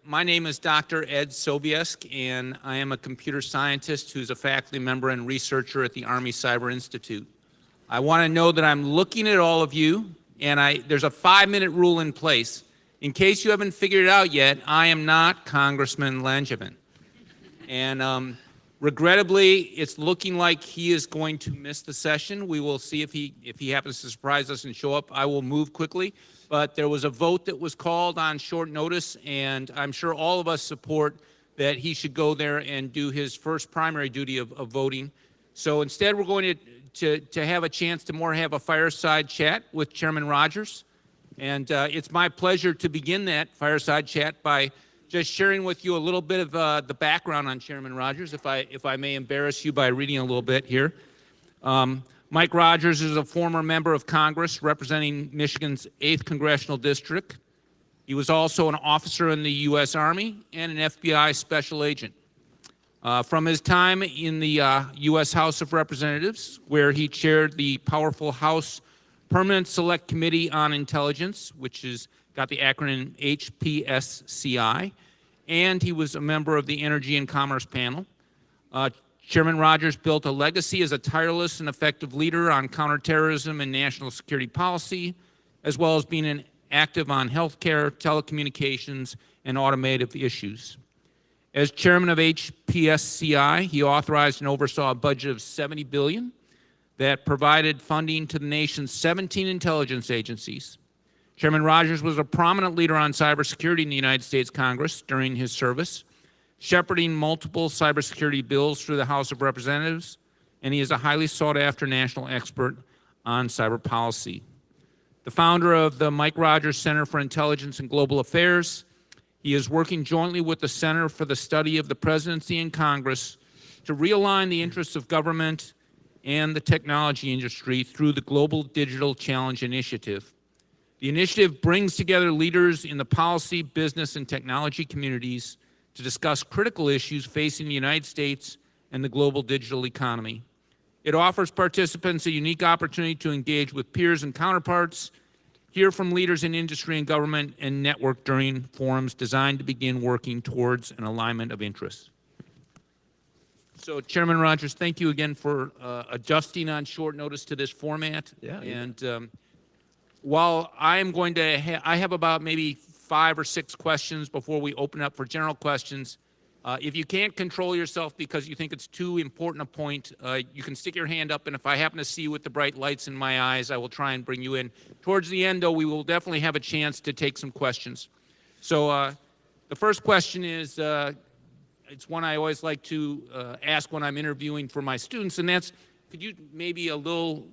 My name is Dr. Ed Sobiesk, and I am a computer scientist who's a faculty member and researcher at the Army Cyber Institute. I want to know that I'm looking at all of you, and there's a 5-minute rule in place. In case you haven't figured it out yet, I am not Congressman Langevin. And regrettably, it's looking like he is going to miss the session. We will see if he happens to surprise us and show up. I will move quickly. But there was a vote that was called on short notice, and I'm sure all of us support that he should go there and do his first primary duty of voting. So instead, we're going to have a chance to have a fireside chat with Chairman Rogers. And it's my pleasure to begin that fireside chat by just sharing with you a little bit of the background on Chairman Rogers, if I may embarrass you by reading a little bit here. Mike Rogers is a former member of Congress representing Michigan's 8th Congressional District. He was also an officer in the U.S. Army and an FBI special agent. From his time in the U.S. House of Representatives, where he chaired the powerful House Permanent Select Committee on Intelligence, which has got the acronym HPSCI, and he was a member of the Energy and Commerce Panel. Chairman Rogers built a legacy as a tireless and effective leader on counterterrorism and national security policy, as well as being active on healthcare, telecommunications, and automotive issues. As chairman of HPSCI, he authorized and oversaw a budget of $70 billion that provided funding to the nation's 17 intelligence agencies. Chairman Rogers was a prominent leader on cybersecurity in the United States Congress during his service, shepherding multiple cybersecurity bills through the House of Representatives, and he is a highly sought-after national expert on cyber policy. The founder of the Mike Rogers Center for Intelligence and Global Affairs, he is working jointly with the Center for the Study of the Presidency and Congress to realign the interests of government and the technology industry through the Global Digital Challenge Initiative. The initiative brings together leaders in the policy, business, and technology communities to discuss critical issues facing the United States and the global digital economy. It offers participants a unique opportunity to engage with peers and counterparts, hear from leaders in industry and government, and network during forums designed to begin working towards an alignment of interests. So, Chairman Rogers, thank you again for adjusting on short notice to this format. Yeah. And while I am going to, I have about maybe 5 or 6 questions before we open up for general questions. If you can't control yourself because you think it's too important a point, you can stick your hand up, and if I happen to see you with the bright lights in my eyes, I will try and bring you in. Towards the end, though, we will definitely have a chance to take some questions. So the first question is, it's one I always like to ask when I'm interviewing for my students, and that's, could you maybe a little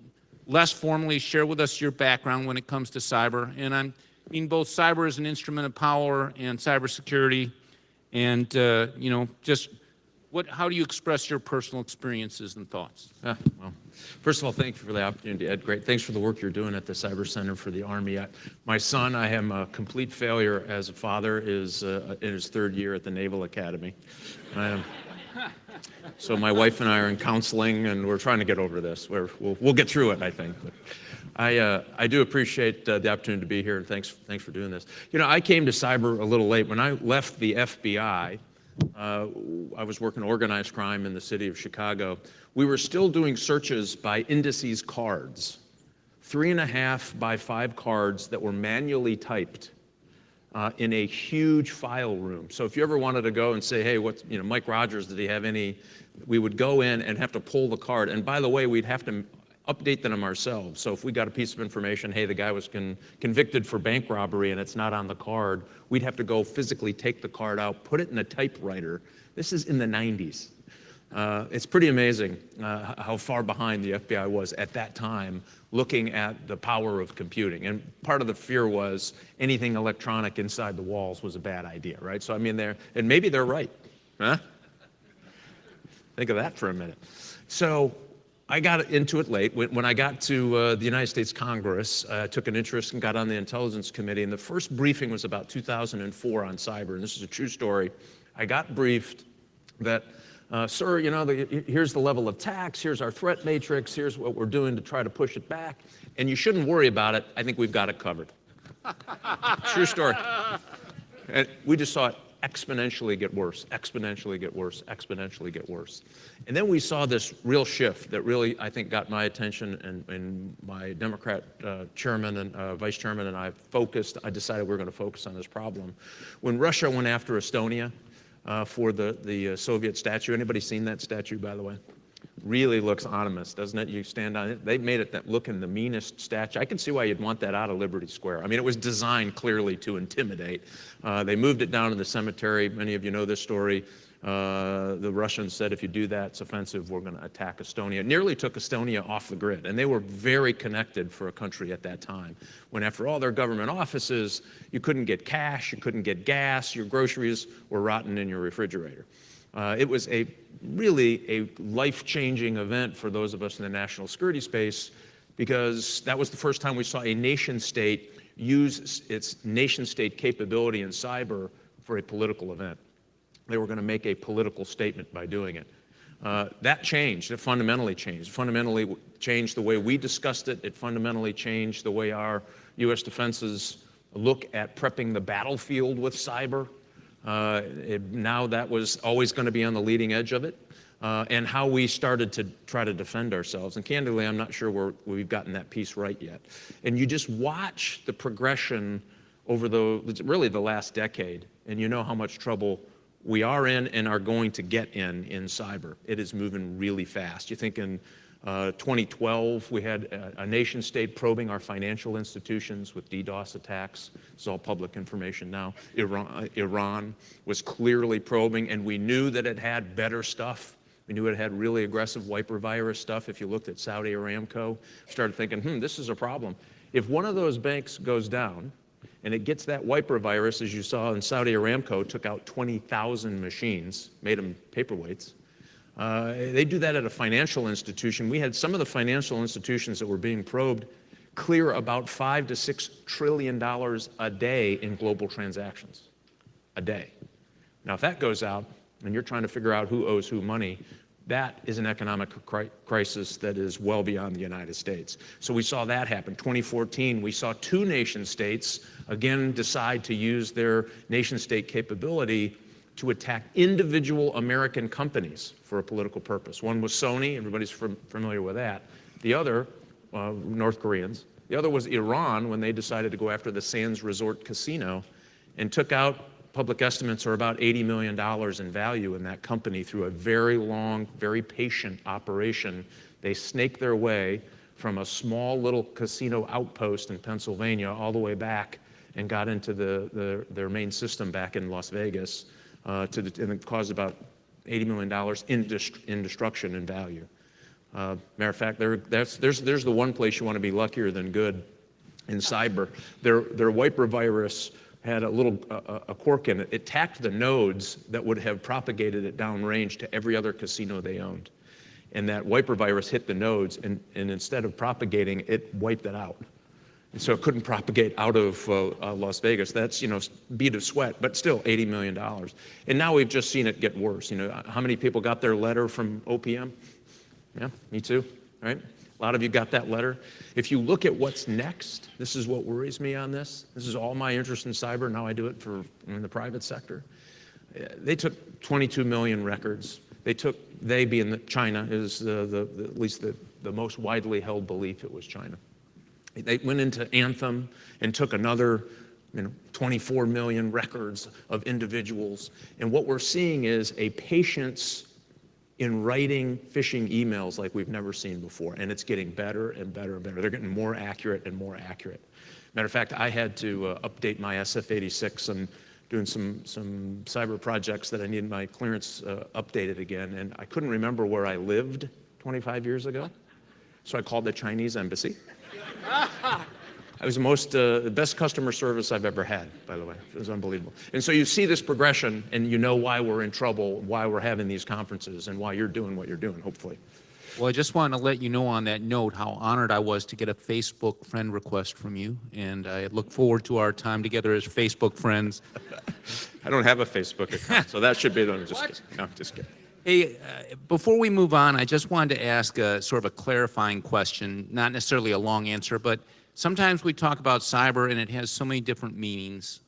less formally share with us your background when it comes to cyber? And I mean both cyber as an instrument of power and cybersecurity, and just how do you express your personal experiences and thoughts? Well, first of all, thank you for the opportunity, Ed. Great. Thanks for the work you're doing at the Cyber Center for the Army. My son, I am a complete failure as a father, is in his 3rd year at the Naval Academy. So my wife and I are in counseling, and we're trying to get over this. We'll get through it, I think. But I do appreciate the opportunity to be here, and thanks for doing this. I came to cyber a little late. When I left the FBI, I was working organized crime in the city of Chicago. We were still doing searches by indices cards, 3.5 by 5 cards that were manually typed in a huge file room. So if you ever wanted to go and say, hey, Mike Rogers, did he have any? We would go in and have to pull the card. And by the way, we'd have to update them ourselves. So if we got a piece of information, hey, the guy was convicted for bank robbery and it's not on the card, we'd have to go physically take the card out, put it in a typewriter. This is in the 90s. It's pretty amazing how far behind the FBI was at that time looking at the power of computing. And part of the fear was anything electronic inside the walls was a bad idea, right? So I mean, and maybe they're right. Huh? Think of that for a minute. So I got into it late. When I got to the United States Congress, I took an interest and got on the Intelligence Committee, and the first briefing was about 2004 on cyber, and this is a true story. I got briefed that, sir, here's the level of attacks, here's our threat matrix, here's what we're doing to try to push it back, and you shouldn't worry about it. I think we've got it covered. True story. And we just saw it exponentially get worse, exponentially get worse, exponentially get worse. And then we saw this real shift that really, I think, got my attention, and my Democrat chairman and vice chairman and I decided we were going to focus on this problem. When Russia went after Estonia for the Soviet statue, anybody seen that statue, by the way? Really looks ominous, doesn't it? You stand on it. They made it that looking the meanest statue. I can see why you'd want that out of Liberty Square. I mean, it was designed clearly to intimidate. They moved it down to the cemetery. Many of you know this story. The Russians said, if you do that, it's offensive, we're going to attack Estonia. It nearly took Estonia off the grid, and they were very connected for a country at that time, when after all their government offices, you couldn't get cash, you couldn't get gas, your groceries were rotten in your refrigerator. It was really a life-changing event for those of us in the national security space, because that was the first time we saw a nation-state use its nation-state capability in cyber for a political event. They were going to make a political statement by doing it. That changed. It fundamentally changed. It fundamentally changed the way we discussed it. It fundamentally changed the way our U.S. defenses look at prepping the battlefield with cyber. Now that was always going to be on the leading edge of it, and how we started to try to defend ourselves. And candidly, I'm not sure we've gotten that piece right yet. And you just watch the progression over really the last decade, and you know how much trouble we are in and are going to get in cyber. It is moving really fast. You think in 2012, we had a nation state probing our financial institutions with DDoS attacks. It's all public information now. Iran was clearly probing, and we knew that it had better stuff. We knew it had really aggressive wiper virus stuff. If you looked at Saudi Aramco, started thinking, this is a problem. If one of those banks goes down, and it gets that wiper virus, as you saw in Saudi Aramco, took out 20,000 machines, made them paperweights. They do that at a financial institution. We had some of the financial institutions that were being probed clear about $5 to $6 trillion a day in global transactions, a day. Now, if that goes out, and you're trying to figure out who owes who money, that is an economic crisis that is well beyond the United States. So we saw that happen. 2014, we saw two nation states again decide to use their nation state capability to attack individual American companies for a political purpose. One was Sony, everybody's familiar with that. The other, North Koreans. The other was Iran, when they decided to go after the Sands Resort Casino and took out, public estimates are about $80 million in value in that company through a very long, very patient operation. They snaked their way from a small little casino outpost in Pennsylvania all the way back and got into their main system back in Las Vegas, and it caused about $80 million in destruction in value. Matter of fact, there's the one place you want to be luckier than good in cyber. Their wiper virus had a quirk in it. It tacked the nodes that would have propagated it downrange to every other casino they owned. And that wiper virus hit the nodes, and instead of propagating, it wiped it out. And so it couldn't propagate out of Las Vegas. That's, bead of sweat, but still $80 million. And now we've just seen it get worse. How many people got their letter from OPM? Yeah, me too, right? A lot of you got that letter. If you look at what's next, this is what worries me on this. This is all my interest in cyber. Now I do it in the private sector. They took 22 million records. They being China is at least the most widely held belief it was China. They went into Anthem and took another 24 million records of individuals. And what we're seeing is a patience in writing phishing emails like we've never seen before. And it's getting better and better and better. They're getting more accurate and more accurate. Matter of fact, I had to update my SF-86 and doing some cyber projects that I needed my clearance updated again. And I couldn't remember where I lived 25 years ago. So I called the Chinese embassy. It was the best customer service I've ever had, by the way. It was unbelievable. And so you see this progression, and you know why we're in trouble, why we're having these conferences, and why you're doing what you're doing, hopefully. Well, I just wanted to let you know on that note how honored I was to get a Facebook friend request from you, and I look forward to our time together as Facebook friends. I don't have a Facebook account, so that should be the just kidding. No, just kidding. Hey, before we move on, I just wanted to ask sort of a clarifying question, not necessarily a long answer, but sometimes we talk about cyber and it has so many different meanings.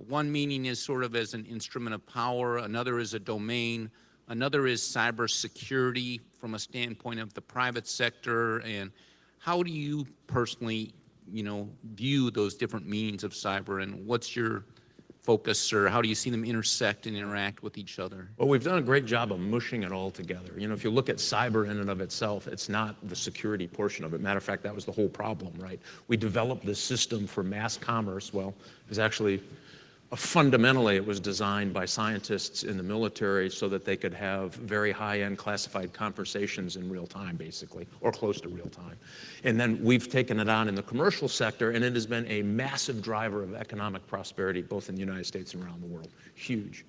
One meaning is sort of as an instrument of power, another is a domain, another is cybersecurity from a standpoint of the private sector. And how do you personally, view those different meanings of cyber, and what's your focus, or how do you see them intersect and interact with each other? Well, we've done a great job of mushing it all together. If you look at cyber in and of itself, it's not the security portion of it. Matter of fact, that was the whole problem, right? We developed this system for mass commerce. Well, it was actually, fundamentally, it was designed by scientists in the military so that they could have very high-end classified conversations in real time, basically, or close to real time. And then we've taken it on in the commercial sector, and it has been a massive driver of economic prosperity, both in the United States and around the world. Huge.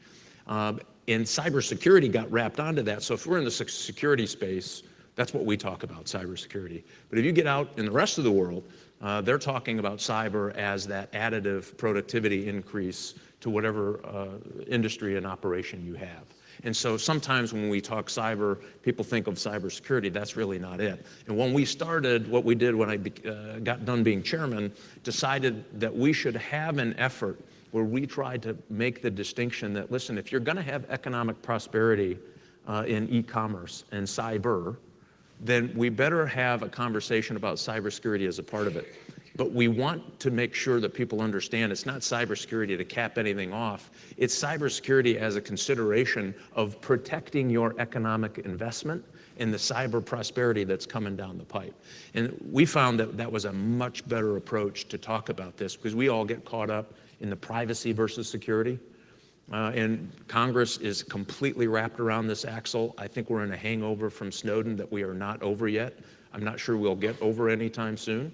And cybersecurity got wrapped onto that. So if we're in the security space, that's what we talk about, cybersecurity. But if you get out in the rest of the world, they're talking about cyber as that additive productivity increase to whatever industry and operation you have. And so sometimes when we talk cyber, people think of cybersecurity. That's really not it. And when we started, what we did when I got done being chairman, decided that we should have an effort where we tried to make the distinction that, listen, if you're going to have economic prosperity in e-commerce and cyber, then we better have a conversation about cybersecurity as a part of it. But we want to make sure that people understand it's not cybersecurity to cap anything off. It's cybersecurity as a consideration of protecting your economic investment and the cyber prosperity that's coming down the pipe. And we found that that was a much better approach to talk about this, because we all get caught up in the privacy versus security. And Congress is completely wrapped around this axle. I think we're in a hangover from Snowden that we are not over yet. I'm not sure we'll get over anytime soon.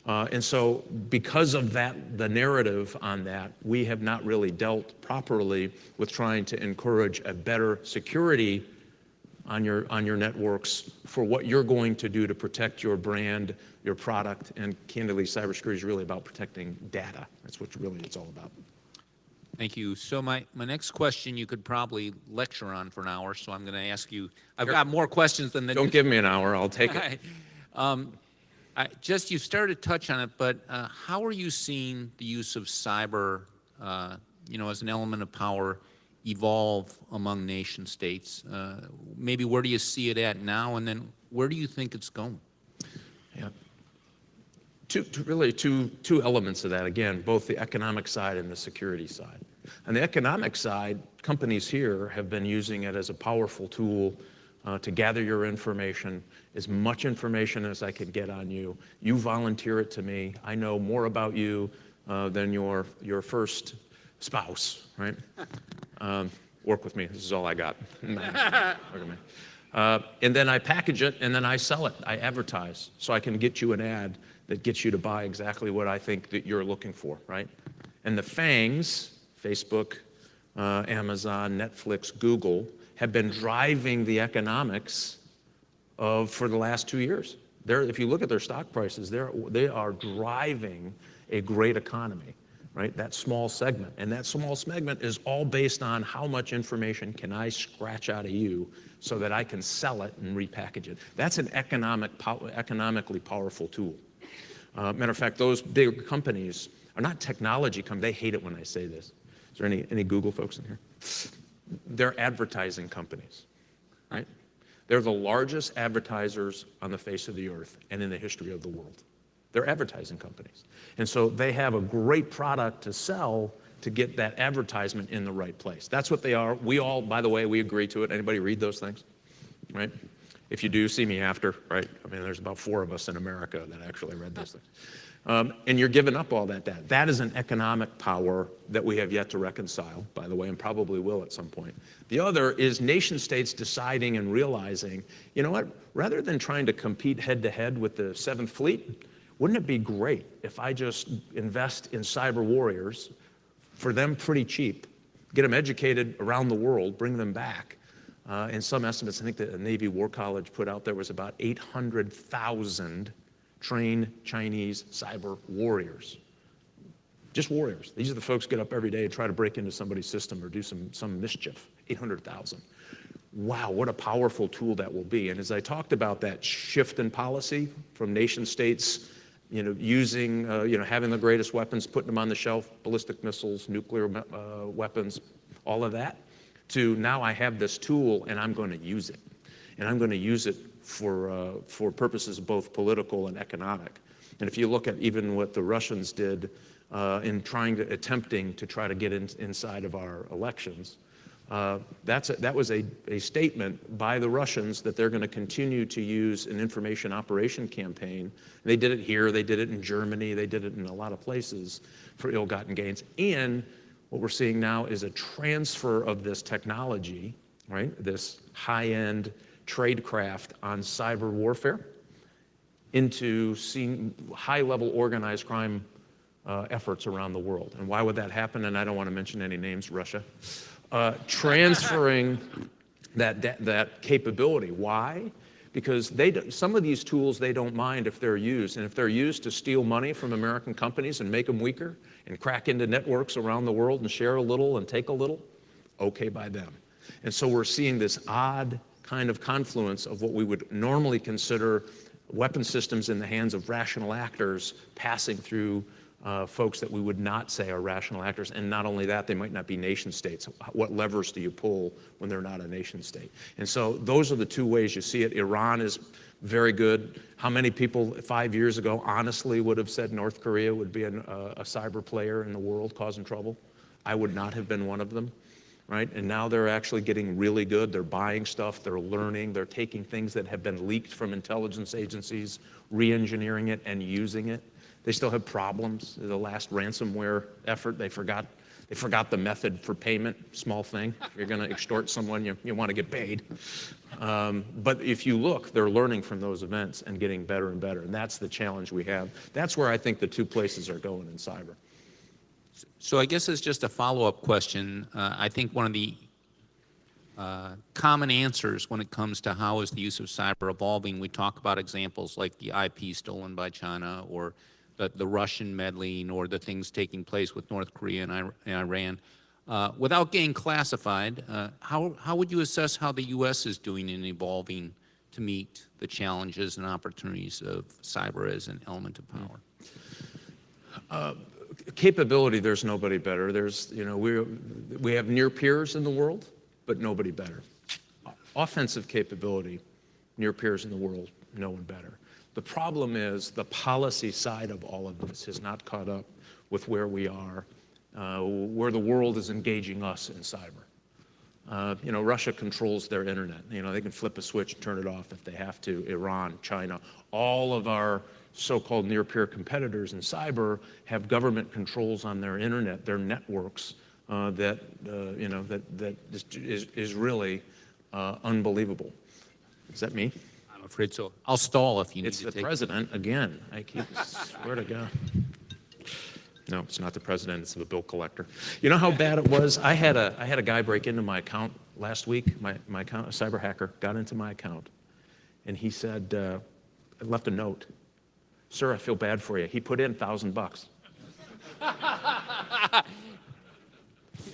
And so because of that, the narrative on that, we have not really dealt properly with trying to encourage a better security on your networks for what you're going to do to protect your brand, your product, and candidly, cybersecurity is really about protecting data. That's what really it's all about. Thank you. So my next question you could probably lecture on for an hour, so I'm going to ask you, I've got more questions than the... Don't give me an hour, I'll take it. You started to touch on it, but how are you seeing the use of cyber, as an element of power evolve among nation states? Maybe where do you see it at now, and then where do you think it's going? Yeah. Two elements of that, again, both the economic side and the security side. On the economic side, companies here have been using it as a powerful tool to gather your information, as much information as I could get on you. You volunteer it to me. I know more about you than your first spouse, right? Work with me. This is all I got. Work with me. And then I package it, and then I sell it. I advertise, so I can get you an ad that gets you to buy exactly what I think that you're looking for, right? And the FANGs, Facebook, Amazon, Netflix, Google, have been driving the economics for the last 2 years. If you look at their stock prices, they are driving a great economy, right? That small segment. And that small segment is all based on how much information can I scratch out of you so that I can sell it and repackage it. That's an economically powerful tool. Matter of fact, those big companies are not technology companies. They hate it when I say this. Is there any Google folks in here? They're advertising companies, right? They're the largest advertisers on the face of the earth and in the history of the world. They're advertising companies. And so they have a great product to sell to get that advertisement in the right place. That's what they are. We all, by the way, we agree to it. Anybody read those things, right? If you do, see me after, right? I mean, there's about 4 of us in America that actually read those things. And you're giving up all that data. That is an economic power that we have yet to reconcile, by the way, and probably will at some point. The other is nation states deciding and realizing, you know what, rather than trying to compete head-to-head with the 7th Fleet, wouldn't it be great if I just invest in cyber warriors for them pretty cheap, get them educated around the world, bring them back? In some estimates, I think the Navy War College put out there was about 800,000 trained Chinese cyber warriors. Just warriors. These are the folks who get up every day and try to break into somebody's system or do some mischief. 800,000. Wow, what a powerful tool that will be. And as I talked about that shift in policy from nation states using, having the greatest weapons, putting them on the shelf, ballistic missiles, nuclear weapons, all of that, to now I have this tool and I'm going to use it. And I'm going to use it for purposes both political and economic. And if you look at even what the Russians did in attempting to try to get inside of our elections, that was a statement by the Russians that they're going to continue to use an information operation campaign. They did it here, they did it in Germany, they did it in a lot of places for ill-gotten gains. And what we're seeing now is a transfer of this technology, right? This high-end tradecraft on cyber warfare into high-level organized crime efforts around the world. And why would that happen? And I don't want to mention any names, Russia. Transferring that capability. Why? Because some of these tools they don't mind if they're used. And if they're used to steal money from American companies and make them weaker and crack into networks around the world and share a little and take a little, okay by them. And so we're seeing this odd kind of confluence of what we would normally consider weapon systems in the hands of rational actors passing through folks that we would not say are rational actors. And not only that, they might not be nation states. What levers do you pull when they're not a nation state? And so those are the two ways you see it. Iran is very good. How many people 5 years ago honestly would have said North Korea would be a cyber player in the world causing trouble? I would not have been one of them. Right? And now they're actually getting really good. They're buying stuff, they're learning, they're taking things that have been leaked from intelligence agencies, re-engineering it and using it. They still have problems. The last ransomware effort, they forgot the method for payment, small thing. If you're going to extort someone, you want to get paid. But if you look, they're learning from those events and getting better and better. And that's the challenge we have. That's where I think the two places are going in cyber. So I guess as just a follow-up question, I think one of the common answers when it comes to how is the use of cyber evolving, we talk about examples like the IP stolen by China or the Russian meddling or the things taking place with North Korea and Iran. Without getting classified, how would you assess how the U.S. is doing in evolving to meet the challenges and opportunities of cyber as an element of power? Capability, there's nobody better. We have near peers in the world, but nobody better. Offensive capability, near peers in the world, no one better. The problem is the policy side of all of this has not caught up with where we are, where the world is engaging us in cyber. Russia controls their internet. They can flip a switch and turn it off if they have to. Iran, China, all of our so-called near-peer competitors in cyber have government controls on their internet, their networks, that is really unbelievable. Is that me? I'm afraid so. I'll stall if you need It's to the take president again. I swear to God. No, it's not the president. It's the bill collector. You know how bad it was? I had a guy break into my account last week. My account, a cyber hacker, got into my account, and he said, I left a note. Sir, I feel bad for you. He put in $1,000.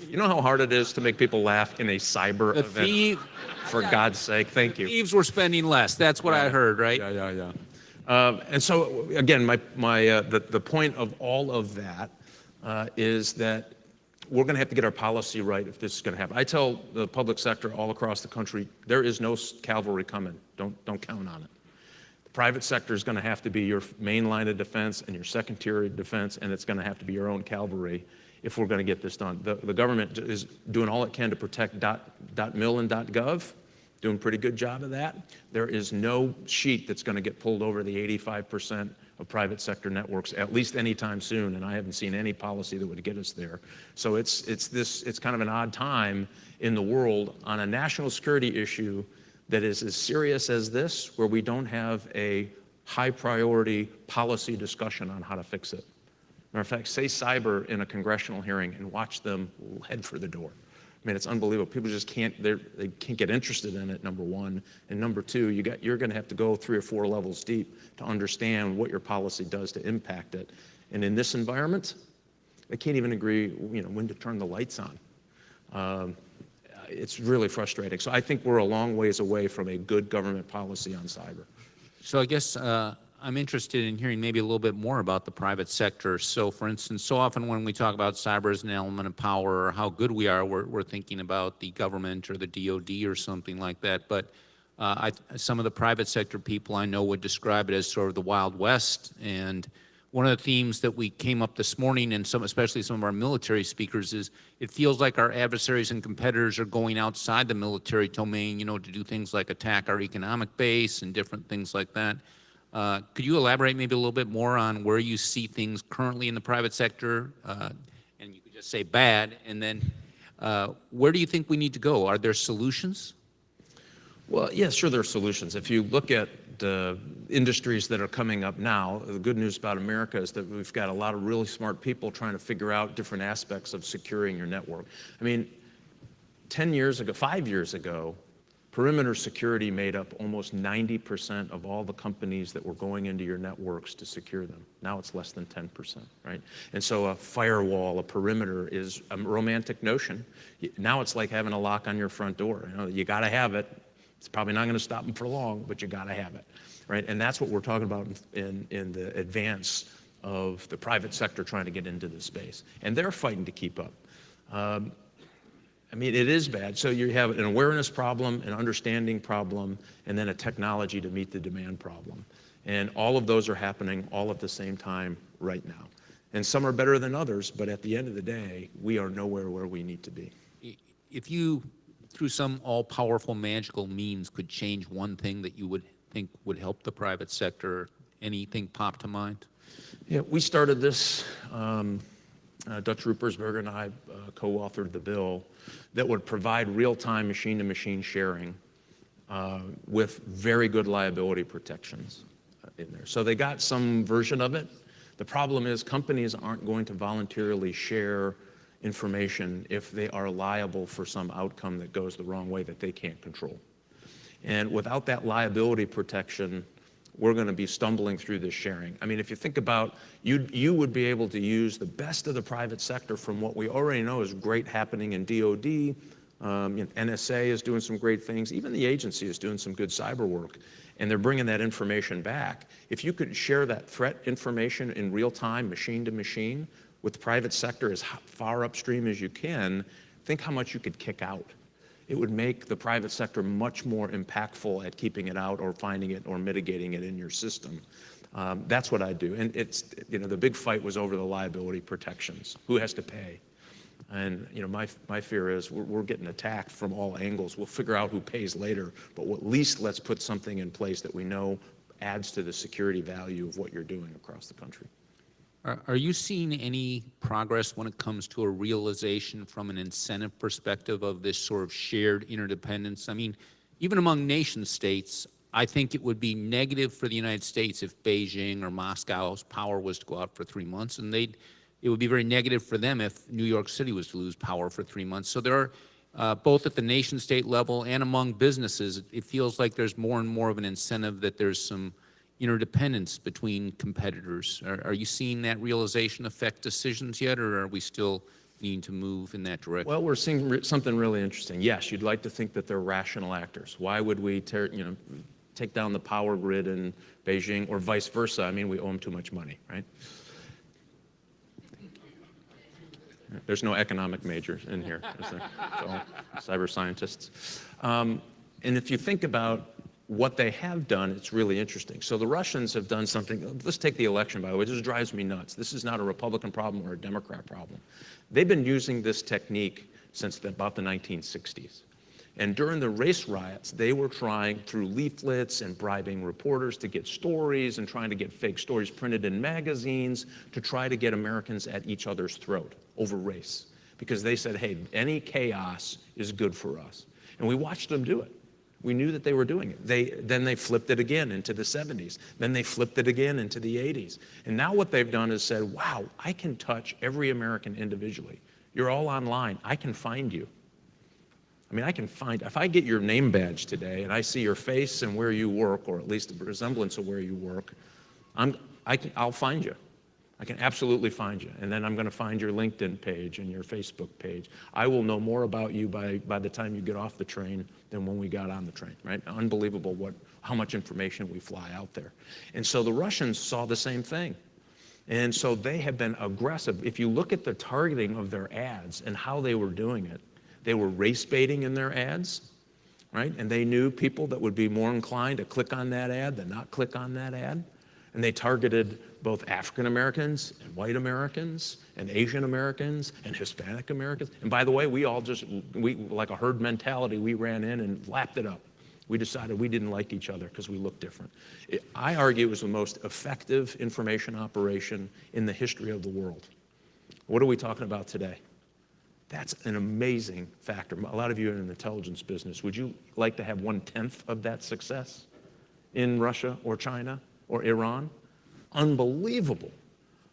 You know how hard it is to make people laugh in a cyber event? For God's sake, thank you. Thieves were spending less. That's what I heard, right? Yeah. And so, again, the point of all of that is that we're going to have to get our policy right if this is going to happen. I tell the public sector all across the country, there is no cavalry coming. Don't count on it. The private sector is going to have to be your main line of defense and your secondary defense, and it's going to have to be your own cavalry if we're going to get this done. The government is doing all it can to protect .mil and .gov, doing a pretty good job of that. There is no sheet that's going to get pulled over the 85% of private sector networks, at least anytime soon, and I haven't seen any policy that would get us there. So it's kind of an odd time in the world on a national security issue that is as serious as this, where we don't have a high priority policy discussion on how to fix it. Matter of fact, say cyber in a congressional hearing and watch them head for the door. I mean, it's unbelievable. People just can't get interested in it, number one. And number two, you're going to have to go 3 or 4 levels deep to understand what your policy does to impact it. And in this environment, they can't even agree, when to turn the lights on. It's really frustrating. So I think we're a long ways away from a good government policy on cyber. So I guess I'm interested in hearing maybe a little bit more about the private sector. So, for instance, so often when we talk about cyber as an element of power or how good we are, we're thinking about the government or the DoD or something like that. But some of the private sector people I know would describe it as sort of the Wild West. And one of the themes that we came up this morning, and especially some of our military speakers, is it feels like our adversaries and competitors are going outside the military domain, to do things like attack our economic base and different things like that. Could you elaborate maybe a little bit more on where you see things currently in the private sector? And you could just say bad, and then where do you think we need to go? Are there solutions? Well, yeah, sure, there are solutions. If you look at the industries that are coming up now, the good news about America is that we've got a lot of really smart people trying to figure out different aspects of securing your network. I mean, 5 years ago, perimeter security made up almost 90% of all the companies that were going into your networks to secure them. Now it's less than 10%, right? And so a firewall, a perimeter is a romantic notion. Now it's like having a lock on your front door. You got to have it. It's probably not going to stop them for long, but you got to have it, right? And that's what we're talking about in the advance of the private sector trying to get into this space. And they're fighting to keep up. I mean, it is bad. So you have an awareness problem, an understanding problem, and then a technology to meet the demand problem. And all of those are happening all at the same time right now. And some are better than others, but at the end of the day, we are nowhere where we need to be. If you, through some all-powerful magical means, could change one thing that you would think would help the private sector, anything pop to mind? Yeah, we started this, Dutch Ruppersberger and I co-authored the bill that would provide real-time machine-to-machine sharing with very good liability protections in there. So they got some version of it. The problem is companies aren't going to voluntarily share information if they are liable for some outcome that goes the wrong way that they can't control. And without that liability protection, we're going to be stumbling through this sharing. I mean, if you think about, you would be able to use the best of the private sector from what we already know is great happening in DoD. NSA is doing some great things. Even the agency is doing some good cyber work, and they're bringing that information back. If you could share that threat information in real time, machine to machine, with the private sector as far upstream as you can, think how much you could kick out. It would make the private sector much more impactful at keeping it out or finding it or mitigating it in your system. That's what I do. And it's, the big fight was over the liability protections. Who has to pay? And my fear is we're getting attacked from all angles. We'll figure out who pays later, but at least let's put something in place that we know adds to the security value of what you're doing across the country. Are you seeing any progress when it comes to a realization from an incentive perspective of this sort of shared interdependence? I mean, even among nation states, I think it would be negative for the United States if Beijing or Moscow's power was to go out for 3 months, and it would be very negative for them if New York City was to lose power for 3 months. So there are, both at the nation state level and among businesses, it feels like there's more and more of an incentive that there's some interdependence between competitors. Are you seeing that realization affect decisions yet, or are we still needing to move in that direction? Well, we're seeing something really interesting. Yes, you'd like to think that they're rational actors. Why would we take down the power grid in Beijing or vice versa? I mean, we owe them too much money, right? There's no economic majors in here. It's all cyber scientists. And if you think about what they have done, it's really interesting. So the Russians have done something. Let's take the election, by the way. This drives me nuts. This is not a Republican problem or a Democrat problem. They've been using this technique since about the 1960s. And during the race riots, they were trying, through leaflets and bribing reporters, to get stories and trying to get fake stories printed in magazines to try to get Americans at each other's throat over race. Because they said, hey, any chaos is good for us. And we watched them do it. We knew that they were doing it. Then they flipped it again into the 70s. Then they flipped it again into the 80s. And now what they've done is said, wow, I can touch every American individually. You're all online. I can find you. I mean, if I get your name badge today and I see your face and where you work, or at least a resemblance of where you work, I'll find you. I can absolutely find you. And then I'm going to find your LinkedIn page and your Facebook page. I will know more about you by the time you get off the train than when we got on the train, right? Unbelievable how much information we fly out there. And so the Russians saw the same thing. And so they have been aggressive. If you look at the targeting of their ads and how they were doing it, they were race baiting in their ads, right? And they knew people that would be more inclined to click on that ad than not click on that ad. And they targeted both African Americans and white Americans and Asian Americans and Hispanic Americans. And by the way, we like a herd mentality, we ran in and lapped it up. We decided we didn't like each other because we looked different. I argue it was the most effective information operation in the history of the world. What are we talking about today? That's an amazing factor. A lot of you are in the intelligence business. Would you like to have 1/10 of that success in Russia or China or Iran? Unbelievable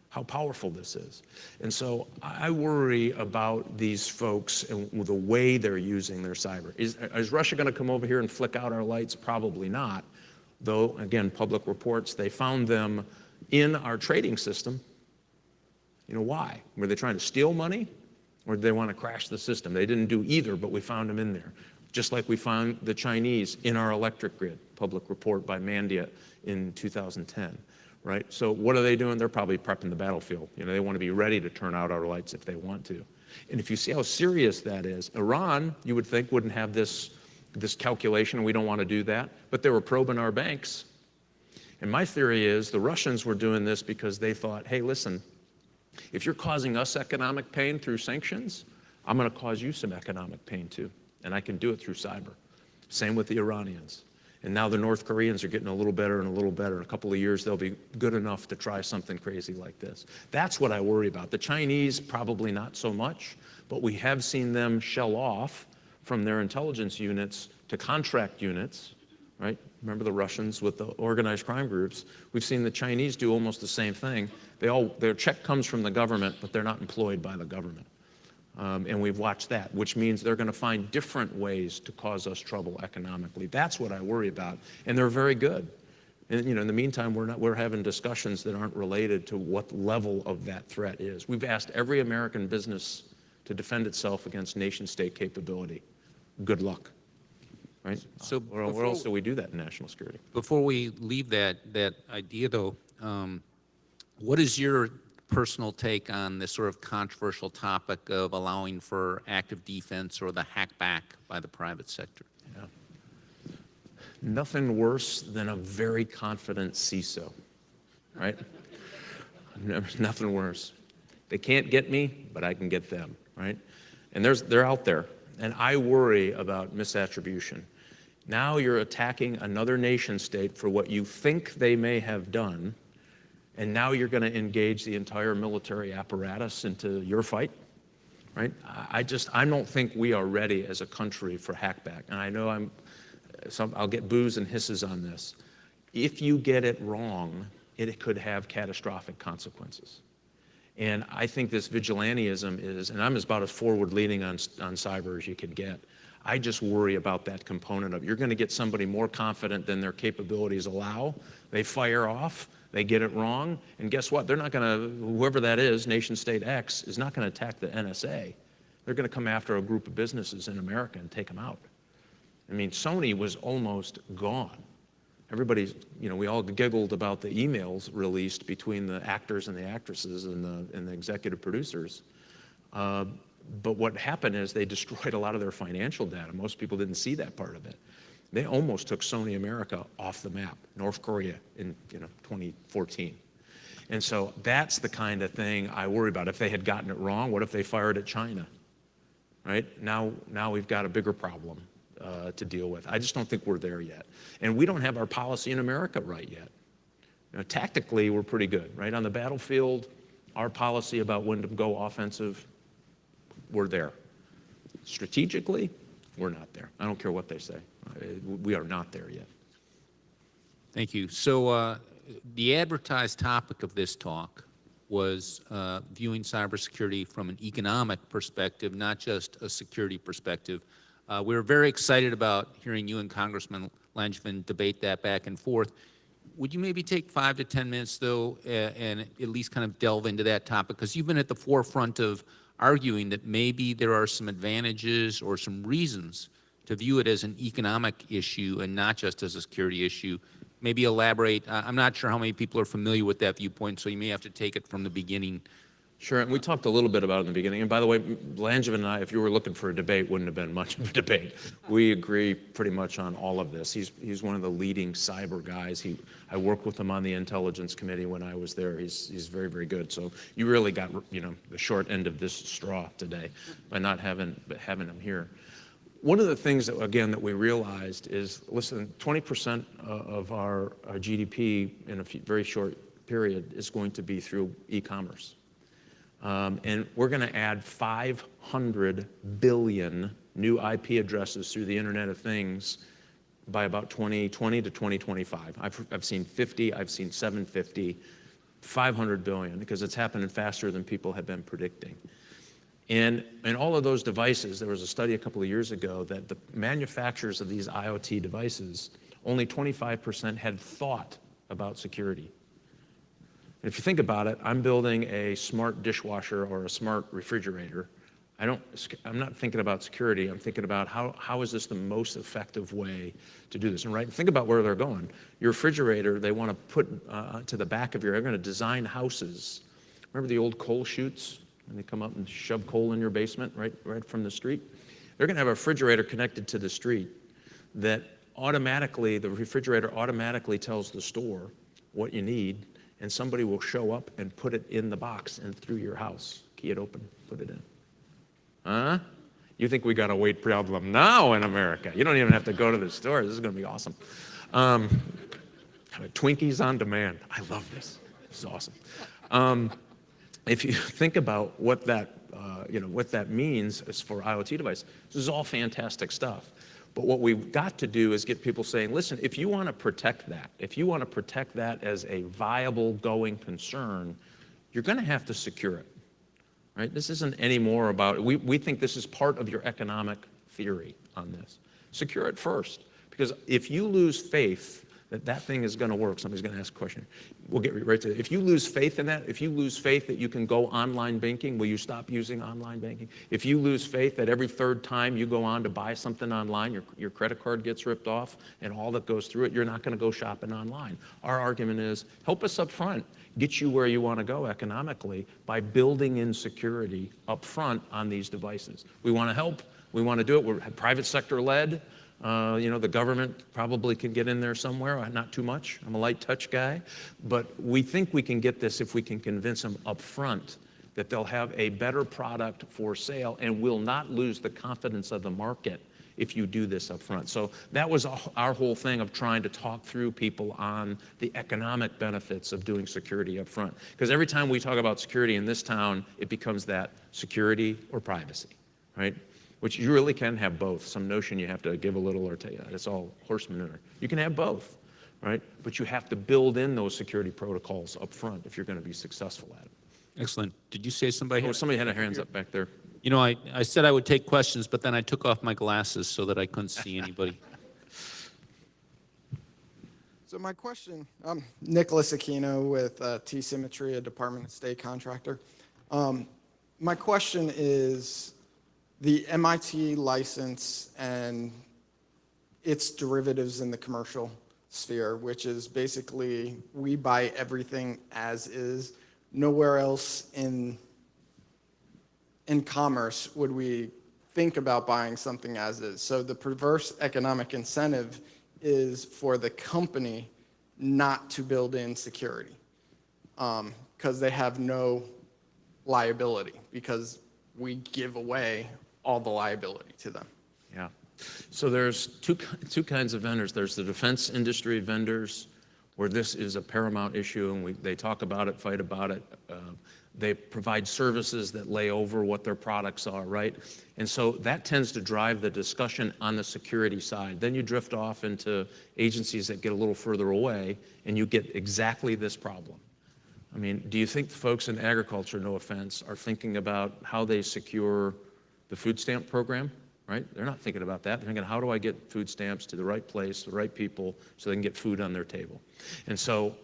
how powerful this is. And so I worry about these folks and the way they're using their cyber. Is Russia going to come over here and flick out our lights? Probably not. Though, again, public reports, they found them in our trading system. You know, why? Were they trying to steal money? Or did they want to crash the system? They didn't do either, but we found them in there. Just like we found the Chinese in our electric grid, public report by Mandia in 2010, right? So what are they doing? They're probably prepping the battlefield. You know, they want to be ready to turn out our lights if they want to. And if you see how serious that is, Iran, you would think, wouldn't have this calculation, and we don't want to do that, but they were probing our banks. And my theory is the Russians were doing this because they thought, hey, listen, if you're causing us economic pain through sanctions, I'm going to cause you some economic pain too, and I can do it through cyber. Same with the Iranians. And now the North Koreans are getting a little better and a little better. In a couple of years, they'll be good enough to try something crazy like this. That's what I worry about. The Chinese, probably not so much, but we have seen them shell off from their intelligence units to contract units, right? Remember the Russians with the organized crime groups? We've seen the Chinese do almost the same thing. Their check comes from the government, but they're not employed by the government. And we've watched that, which means they're going to find different ways to cause us trouble economically. That's what I worry about, and they're very good. And you know, in the meantime, we're having discussions that aren't related to what level of that threat is. We've asked every American business to defend itself against nation-state capability. Good luck, right? So where else do we do that in national security? before we leave that idea, though, what is your personal take on this sort of controversial topic of allowing for active defense or the hack back by the private sector? Yeah. Nothing worse than a very confident CISO, right? Nothing worse. They can't get me, but I can get them, right? And they're out there. And I worry about misattribution. Now you're attacking another nation state for what you think they may have done, and now you're going to engage the entire military apparatus into your fight, right? I don't think we are ready as a country for hackback. And I know I'll get boos and hisses on this. If you get it wrong, it could have catastrophic consequences. And I think this vigilantism is, and I'm about as forward-leaning on cyber as you can get. I just worry about that component of it. You're going to get somebody more confident than their capabilities allow. They fire off, they get it wrong, and guess what? They're not going to, whoever that is, nation state X, is not going to attack the NSA. They're going to come after a group of businesses in America and take them out. I mean, Sony was almost gone. Everybody's, you know, we all giggled about the emails released between the actors and the actresses and the executive producers. But what happened is they destroyed a lot of their financial data. Most people didn't see that part of it. They almost took Sony America off the map, North Korea in 2014. And so that's the kind of thing I worry about. If they had gotten it wrong, what if they fired at China, right? Now we've got a bigger problem to deal with. I just don't think we're there yet. And we don't have our policy in America right yet. You know, tactically, we're pretty good, right? On the battlefield, our policy about when to go offensive, we're there. Strategically, we're not there. I don't care what they say. We are not there yet. Thank you. So the advertised topic of this talk was viewing cybersecurity from an economic perspective, not just a security perspective. We were very excited about hearing you and Congressman Langevin debate that back and forth. would you maybe take 5 to 10 minutes, though, and at least kind of delve into that topic? Because you've been at the forefront of arguing that maybe there are some advantages or some reasons to view it as an economic issue and not just as a security issue. Maybe elaborate. I'm not sure how many people are familiar with that viewpoint, so you may have to take it from the beginning. Sure, and we talked a little bit about it in the beginning. And by the way, Langevin and I, if you were looking for a debate, wouldn't have been much of a debate. We agree pretty much on all of this. He's one of the leading cyber guys. I worked with him on the intelligence committee when I was there. He's very, very good. So you really got, the short end of this straw today by not having him here. One of the things that, again, that we realized is, listen, 20% of our GDP in a very short period is going to be through e-commerce. And we're going to add 500 billion new IP addresses through the Internet of Things by about 2020 to 2025. I've seen 50, I've seen 750, 500 billion, because it's happening faster than people have been predicting. And in all of those devices, there was a study a couple of years ago that the manufacturers of these IoT devices, only 25% had thought about security. If you think about it, I'm building a smart dishwasher or a smart refrigerator. I'm not thinking about security. I'm thinking about how is this the most effective way to do this. And think about where they're going. Your refrigerator, they want to put to the back of they're going to design houses. Remember the old coal chutes? And they come up and shove coal in your basement right from the street? They're going to have a refrigerator connected to the street that automatically, the refrigerator automatically tells the store what you need, and somebody will show up and put it in the box and through your house. Key it open, put it in. Huh? You think we got a weight problem now in America? You don't even have to go to the store. This is going to be awesome. Twinkies on demand. I love this. This is awesome. If you think about what that means as for IoT devices, this is all fantastic stuff. But what we've got to do is get people saying, listen, if you want to protect that as a viable going concern, you're going to have to secure it, right? This isn't anymore about, we think this is part of your economic theory on this. Secure it first, because if you lose faith that thing is going to work, somebody's going to ask a question. We'll get right to it. If you lose faith in that, if you lose faith that you can go online banking, will you stop using online banking? If you lose faith that every third time you go on to buy something online, your credit card gets ripped off and all that goes through it, you're not going to go shopping online. Our argument is, help us up front, get you where you want to go economically by building in security up front on these devices. We want to help. We want to do it. We're private sector led. The government probably can get in there somewhere, not too much. I'm a light touch guy. But we think we can get this if we can convince them up front that they'll have a better product for sale and will not lose the confidence of the market if you do this up front. So that was our whole thing of trying to talk through people on the economic benefits of doing security up front. Because every time we talk about security in this town, it becomes that security or privacy, right? Which you really can have both. Some notion you have to give a little or take. It's all horse manure. You can have both, right? But you have to build in those security protocols up front if you're going to be successful at it. Excellent. Did you say somebody? Oh, somebody had a hands up back there. I said I would take questions, but then I took off my glasses so that I couldn't see anybody. So my question, I'm Nicholas Aquino with T-Symmetry, a Department of State contractor. My question is, the MIT license and its derivatives in the commercial sphere, which is basically we buy everything as is. Nowhere else in commerce would we think about buying something as is. So the perverse economic incentive is for the company not to build in security because they have no liability, because we give away all the liability to them. Yeah. So there's two kinds of vendors. There's the defense industry vendors, where this is a paramount issue, and they talk about it, fight about it. They provide services that lay over what their products are, right? And so that tends to drive the discussion on the security side. Then you drift off into agencies that get a little further away, and you get exactly this problem. I mean, do you think folks in agriculture, no offense, are thinking about how they secure the food stamp program? right? They're not thinking about that. They're thinking, how do I get food stamps to the right place, the right people, so they can get food on their table? And so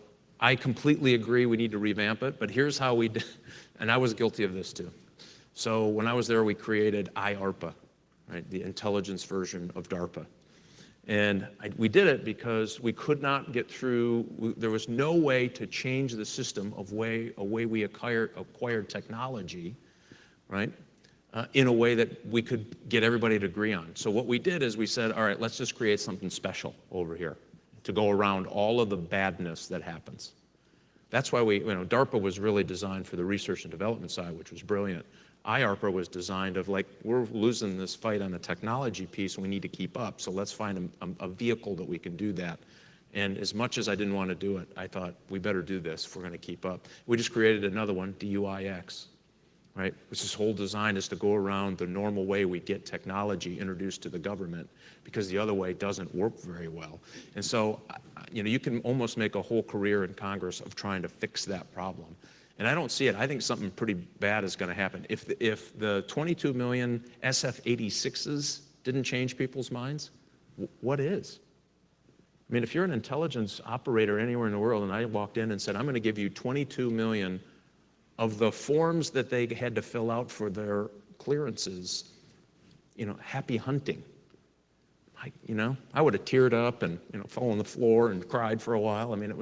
I completely agree we need to revamp it, but here's how we did, and I was guilty of this too. So when I was there, we created IARPA, right, the intelligence version of DARPA. And we did it because we could not get through, there was no way to change the system of a way we acquired technology, right, in a way that we could get everybody to agree on. So what we did is we said, all right, let's just create something special over here to go around all of the badness that happens. That's why DARPA was really designed for the research and development side, which was brilliant. IARPA was designed of like, we're losing this fight on the technology piece and we need to keep up, so let's find a vehicle that we can do that. And as much as I didn't want to do it, I thought we better do this if we're going to keep up. We just created another one, DUIX, right? Which this whole design is to go around the normal way we get technology introduced to the government, because the other way doesn't work very well. And so, you can almost make a whole career in Congress of trying to fix that problem. And I don't see it. I think something pretty bad is going to happen. If the 22 million SF-86s didn't change people's minds, what is? I mean, if you're an intelligence operator anywhere in the world and I walked in and said, I'm going to give you 22 million of the forms that they had to fill out for their clearances, happy hunting. I would have teared up and fell on the floor and cried for a while. I mean,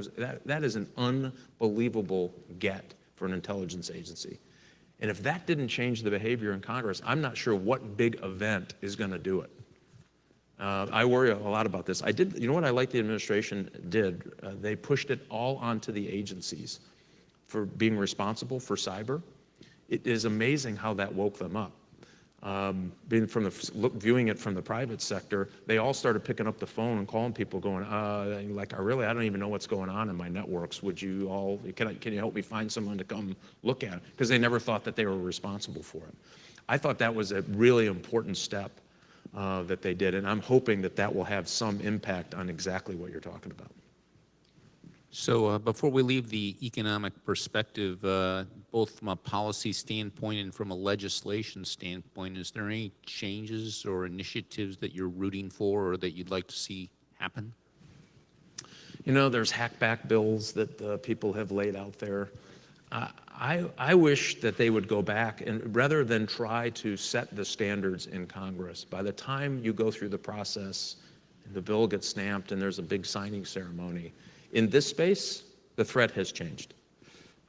that is an unbelievable get for an intelligence agency. And if that didn't change the behavior in Congress, I'm not sure what big event is going to do it. I worry a lot about this. What I like the administration did? They pushed it all onto the agencies for being responsible for cyber. It is amazing how that woke them up. Viewing it from the private sector, they all started picking up the phone and calling people going, I don't even know what's going on in my networks. Would you all, can you help me find someone to come look at it? Because they never thought that they were responsible for it. I thought that was a really important step that they did, and I'm hoping that will have some impact on exactly what you're talking about. So before we leave the economic perspective, both from a policy standpoint and from a legislation standpoint, is there any changes or initiatives that you're rooting for or that you'd like to see happen? There's hackback bills that people have laid out there. I wish that they would go back and rather than try to set the standards in Congress, by the time you go through the process and the bill gets stamped and there's a big signing ceremony, in this space, the threat has changed.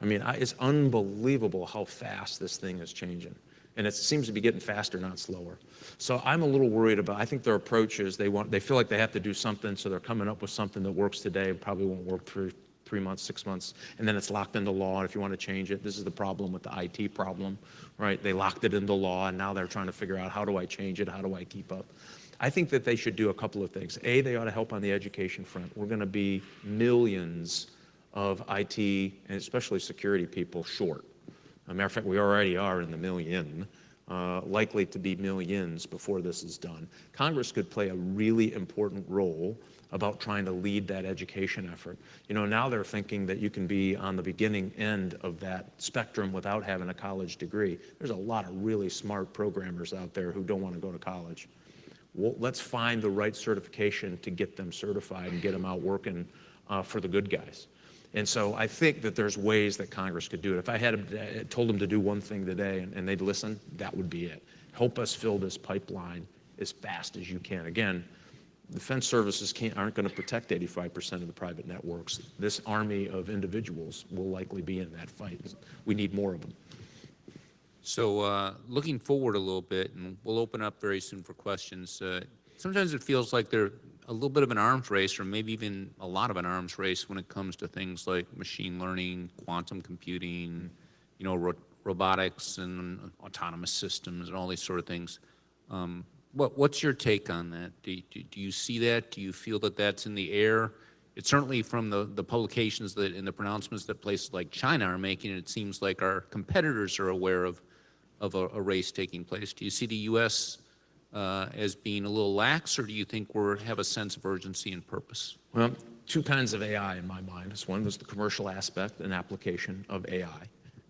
I mean, it's unbelievable how fast this thing is changing. And it seems to be getting faster, not slower. So I'm a little worried I think their approach is they feel like they have to do something, so they're coming up with something that works today, probably won't work for 3 months, 6 months, and then it's locked into law. And if you want to change it, this is the problem with the IT problem, right? They locked it into law, and now they're trying to figure out, how do I change it? How do I keep up? I think that they should do a couple of things. A, they ought to help on the education front. We're going to be millions of IT, and especially security people, short. As a matter of fact, we already are in the million, likely to be millions before this is done. Congress could play a really important role about trying to lead that education effort. Now they're thinking that you can be on the beginning end of that spectrum without having a college degree. There's a lot of really smart programmers out there who don't want to go to college. Well, let's find the right certification to get them certified and get them out working for the good guys. And so I think that there's ways that Congress could do it. If I had told them to do one thing today and they'd listen, that would be it. Help us fill this pipeline as fast as you can. Again, defense services aren't going to protect 85% of the private networks. This army of individuals will likely be in that fight. We need more of them. So looking forward a little bit, and we'll open up very soon for questions. Sometimes it feels like there's a little bit of an arms race, or maybe even a lot of an arms race when it comes to things like machine learning, quantum computing, robotics and autonomous systems and all these sort of things. What's your take on that? Do you see that? Do you feel that that's in the air? It's certainly from the publications that and the pronouncements that places like China are making, it seems like our competitors are aware of a race taking place. Do you see the U.S. As being a little lax, or do you think we have a sense of urgency and purpose? Well, two kinds of AI in my mind. One was the commercial aspect and application of AI.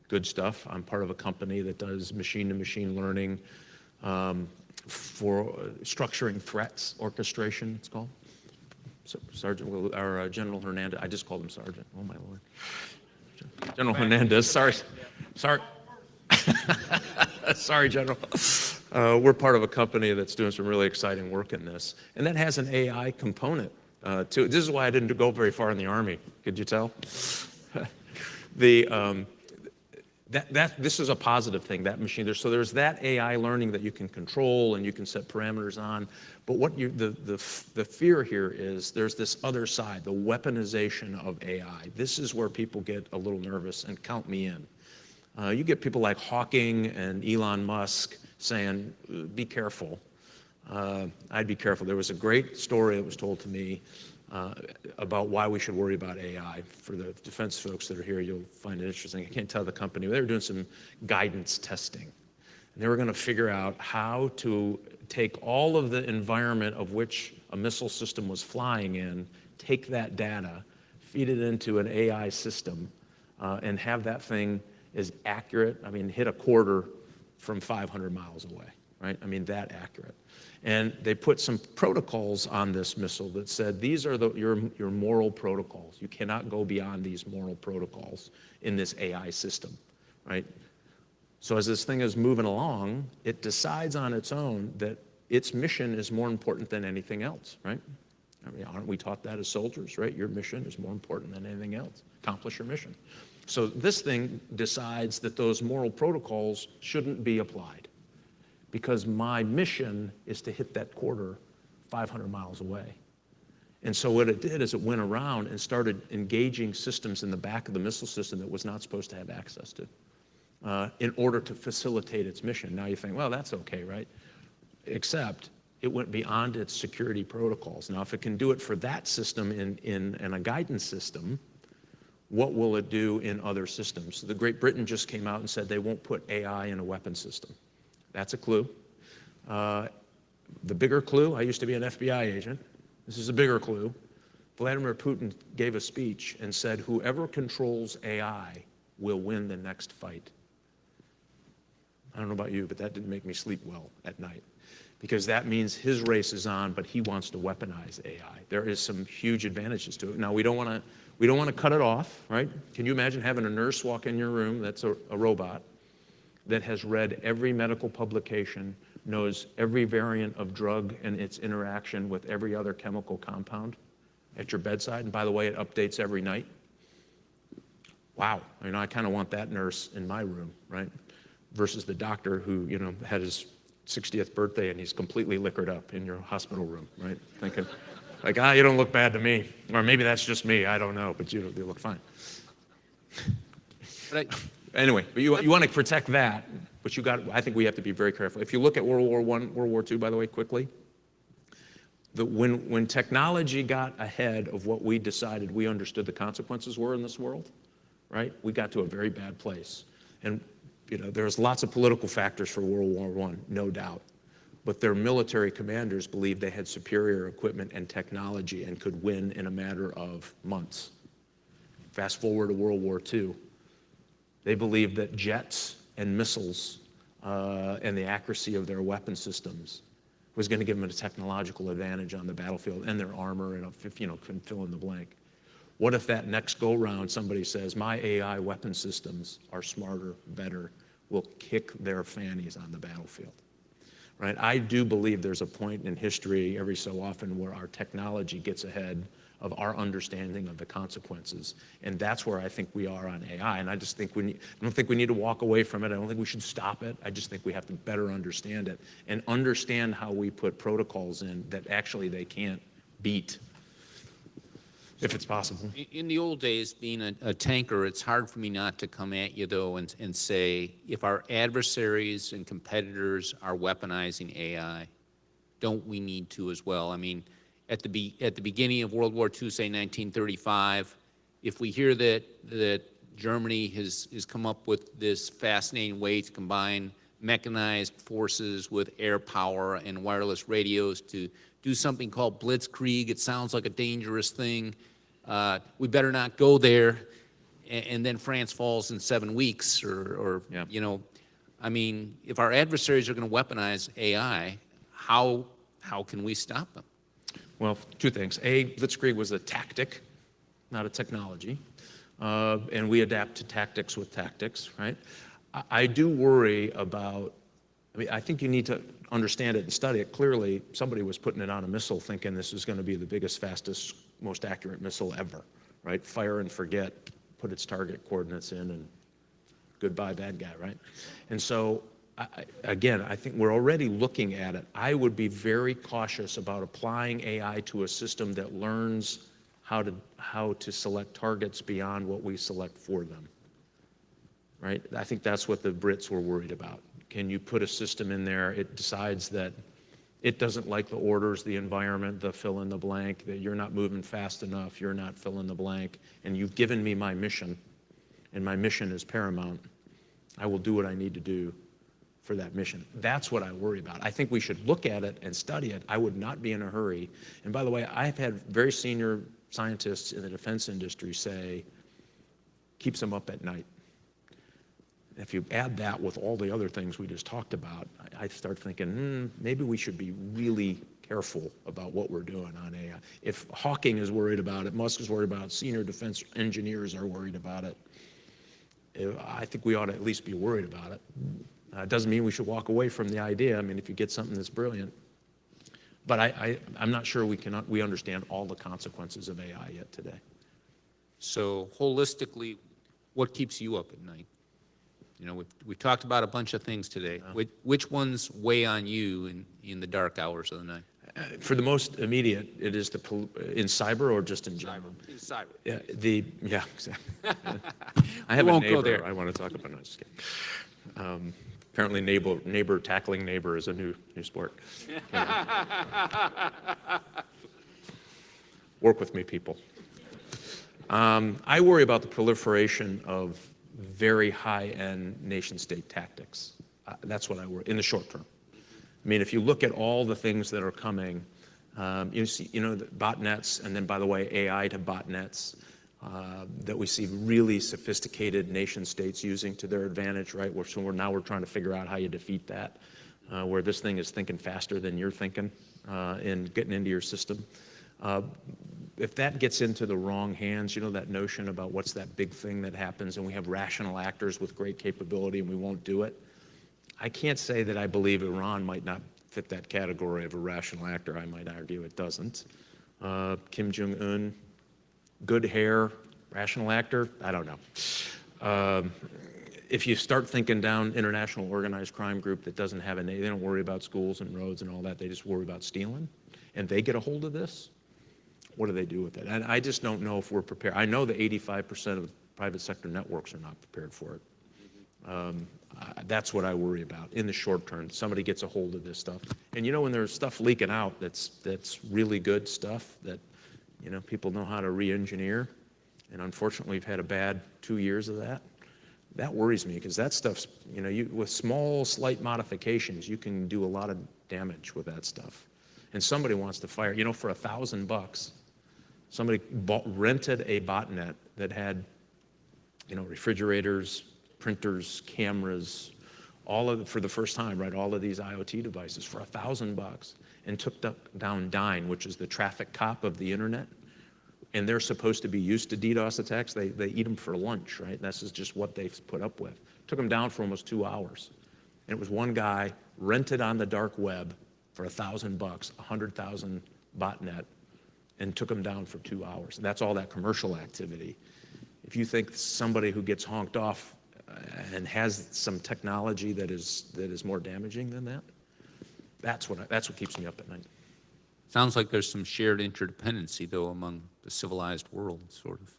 Good stuff. I'm part of a company that does machine-to-machine learning for structuring threats, orchestration, it's called. So Sergeant, or General Hernandez, I just called him Sergeant, oh my Lord. General Hernandez, sorry. Sorry, General. We're part of a company that's doing some really exciting work in this. And that has an AI component to it. This is why I didn't go very far in the Army. Could you tell? This is a positive thing, that machine. So there's that AI learning that you can control and you can set parameters on. But what the fear here is there's this other side, the weaponization of AI. This is where people get a little nervous, and count me in. You get people like Hawking and Elon Musk saying, be careful. I'd be careful. There was a great story that was told to me about why we should worry about AI. For the defense folks that are here, you'll find it interesting. I can't tell the company. They were doing some guidance testing. And they were going to figure out how to take all of the environment of which a missile system was flying in, take that data, feed it into an AI system, and have that thing as accurate, I mean, hit a quarter from 500 miles away, right? I mean, that accurate. And they put some protocols on this missile that said, these are your moral protocols. You cannot go beyond these moral protocols in this AI system, right? So as this thing is moving along, it decides on its own that its mission is more important than anything else, right? I mean, aren't we taught that as soldiers, right? Your mission is more important than anything else. Accomplish your mission. So this thing decides that those moral protocols shouldn't be applied because my mission is to hit that quarter 500 miles away. And so what it did is it went around and started engaging systems in the back of the missile system that was not supposed to have access to in order to facilitate its mission. Now you think, well, that's okay, right? Except it went beyond its security protocols. Now, if it can do it for that system in a guidance system, what will it do in other systems? So the Great Britain just came out and said they won't put AI in a weapon system. That's a clue. The bigger clue, I used to be an FBI agent. This is a bigger clue. Vladimir Putin gave a speech and said, whoever controls AI will win the next fight. I don't know about you, but that didn't make me sleep well at night, because that means his race is on, but he wants to weaponize AI. There is some huge advantages to it. Now, we don't want to cut it off, right? Can you imagine having a nurse walk in your room that's a robot that has read every medical publication, knows every variant of drug and its interaction with every other chemical compound at your bedside, and by the way, it updates every night? Wow, I kind of want that nurse in my room, right? Versus the doctor who, had his 60th birthday and he's completely liquored up in your hospital room, right? Thinking, like, you don't look bad to me. Or maybe that's just me, I don't know, but you look fine. Anyway, but you want to protect that, but I think we have to be very careful. If you look at World War I, World War II, by the way, quickly, when technology got ahead of what we decided we understood the consequences were in this world, right? We got to a very bad place. And there's lots of political factors for World War I, no doubt. But their military commanders believed they had superior equipment and technology and could win in a matter of months. Fast forward to World War II. They believed that jets and missiles and the accuracy of their weapon systems was going to give them a technological advantage on the battlefield, and their armor, and can fill in the blank. What if that next go-round somebody says, my AI weapon systems are smarter, better, will kick their fannies on the battlefield? Right? I do believe there's a point in history every so often where our technology gets ahead of our understanding of the consequences. And that's where I think we are on AI. And I just think I don't think we need to walk away from it. I don't think we should stop it. I just think we have to better understand it and understand how we put protocols in that actually they can't beat, if it's possible. In the old days, being a tanker, it's hard for me not to come at you, though, and say, if our adversaries and competitors are weaponizing AI, don't we need to as well? I mean, at the beginning of World War II, say 1935, if we hear that Germany has come up with this fascinating way to combine mechanized forces with air power and wireless radios to do something called blitzkrieg, it sounds like a dangerous thing. We better not go there. And then France falls in 7 weeks, or Yeah. I mean, if our adversaries are going to weaponize AI, how can we stop them? Well, two things. A, Blitzkrieg was a tactic, not a technology. And we adapt to tactics with tactics, right? I do worry about, I mean, I think you need to understand it and study it. Clearly, somebody was putting it on a missile thinking this is going to be the biggest, fastest, most accurate missile ever, right? Fire and forget, put its target coordinates in, and goodbye, bad guy, right? And so, again, I think we're already looking at it. I would be very cautious about applying AI to a system that learns how to select targets beyond what we select for them, right? I think that's what the Brits were worried about. Can you put a system in there, it decides that it doesn't like the orders, the environment, the fill in the blank, that you're not moving fast enough, you're not fill in the blank, and you've given me my mission, and my mission is paramount. I will do what I need to do for that mission. That's what I worry about. I think we should look at it and study it. I would not be in a hurry. And by the way, I've had very senior scientists in the defense industry say, keeps them up at night. If you add that with all the other things we just talked about, I start thinking, maybe we should be really careful about what we're doing on AI. If Hawking is worried about it, Musk is worried about it, senior defense engineers are worried about it, I think we ought to at least be worried about it. It doesn't mean we should walk away from the idea. I mean, if you get something that's brilliant. But I'm not sure we understand all the consequences of AI yet today. So holistically, what keeps you up at night? You know, we've talked about a bunch of things today. Which ones weigh on you in the dark hours of the night? For the most immediate, it is in cyber or just in general? In cyber. Yeah, yeah, exactly. I have won't a neighbor go there. I want to talk about. No, just kidding. Apparently neighbor tackling neighbor is a new sport. Work with me, people. I worry about the proliferation of very high-end nation-state tactics. That's what I worry in the short term. I mean, if you look at all the things that are coming, you see, the botnets, and then, by the way, AI to botnets that we see really sophisticated nation-states using to their advantage, right? So now we're trying to figure out how you defeat that, where this thing is thinking faster than you're thinking and getting into your system. If that gets into the wrong hands, that notion about what's that big thing that happens, and we have rational actors with great capability and we won't do it. I can't say that I believe Iran might not fit that category of a rational actor. I might argue it doesn't. Kim Jong-un, good hair, rational actor? I don't know. If you start thinking down international organized crime group that doesn't have they don't worry about schools and roads and all that, they just worry about stealing, and they get a hold of this, what do they do with it? And I just don't know if we're prepared. I know that 85% of private sector networks are not prepared for it. That's what I worry about in the short term. Somebody gets a hold of this stuff. And when there's stuff leaking out that's really good stuff that people know how to re-engineer, and unfortunately we've had a bad 2 years of that, that worries me, because that stuff's, with small, slight modifications, you can do a lot of damage with that stuff. And somebody wants to fire, for $1,000, somebody rented a botnet that had, refrigerators, printers, cameras, for the first time, right, all of these IoT devices for $1,000, and took down Dyn, which is the traffic cop of the internet. And they're supposed to be used to DDoS attacks. They eat them for lunch, right? This is just what they've put up with. Took them down for almost 2 hours. And it was one guy rented on the dark web for $1,000, 100,000 botnet, and took them down for 2 hours. That's all that commercial activity. If you think somebody who gets honked off and has some technology that is more damaging than that, that's what keeps me up at night. Sounds like there's some shared interdependency, though, among the civilized world, sort of.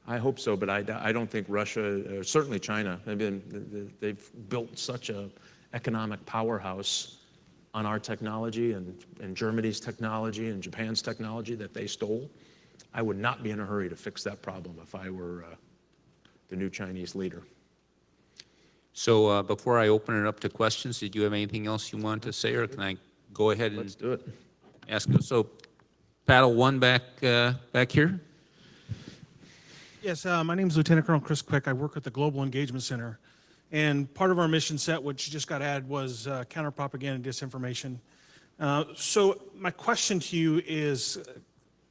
I hope so, but I don't think Russia, or certainly China, they've built such an economic powerhouse on our technology and Germany's technology and Japan's technology that they stole. I would not be in a hurry to fix that problem if I were the new Chinese leader. So before I open it up to questions, did you have anything else you wanted to say, or can I go ahead and Let's do it. ask? So paddle one back here. Yes, my name is Lieutenant Colonel Chris Quick. I work at the Global Engagement Center. And part of our mission set, which just got added, was counter-propaganda and disinformation. So my question to you is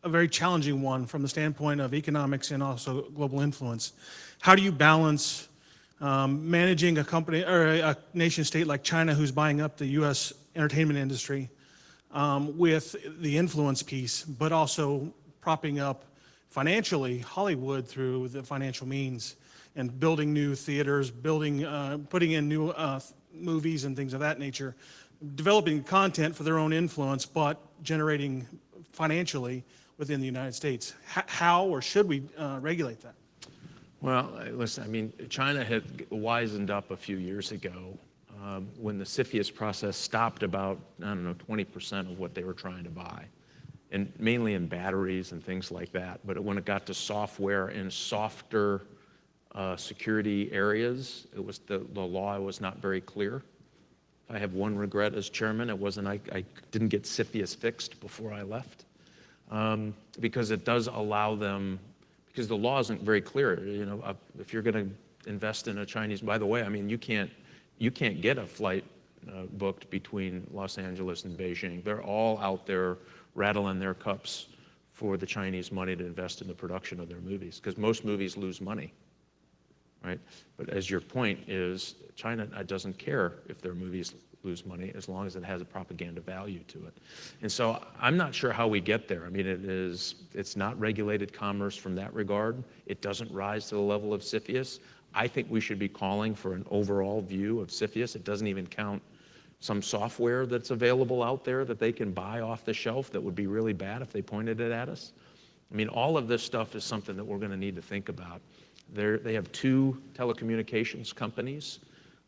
a very challenging one from the standpoint of economics and also global influence. How do you balance managing a company or a nation state like China who's buying up the U.S. entertainment industry with the influence piece, but also propping up financially Hollywood through the financial means and building new theaters, putting in new movies and things of that nature, developing content for their own influence, but generating financially within the United States. How or should we regulate that? Well, listen, I mean, China had wisened up a few years ago when the CFIUS process stopped about, 20% of what they were trying to buy, and mainly in batteries and things like that. But when it got to software and softer security areas, it was the law was not very clear. If I have one regret as chairman, it wasn't I didn't get CFIUS fixed before I left, because it does allow them, because the law isn't very clear. If you're going to invest in a Chinese, by the way, I mean you can't get a flight booked between Los Angeles and Beijing. They're all out there rattling their cups for the Chinese money to invest in the production of their movies, because most movies lose money, right? But as your point is, China doesn't care if their movies lose money as long as it has a propaganda value to it. And so I'm not sure how we get there. I mean, it's not regulated commerce from that regard. It doesn't rise to the level of CFIUS. I think we should be calling for an overall view of CFIUS. It doesn't even count some software that's available out there that they can buy off the shelf that would be really bad if they pointed it at us. I mean, all of this stuff is something that we're going to need to think about. They have two telecommunications companies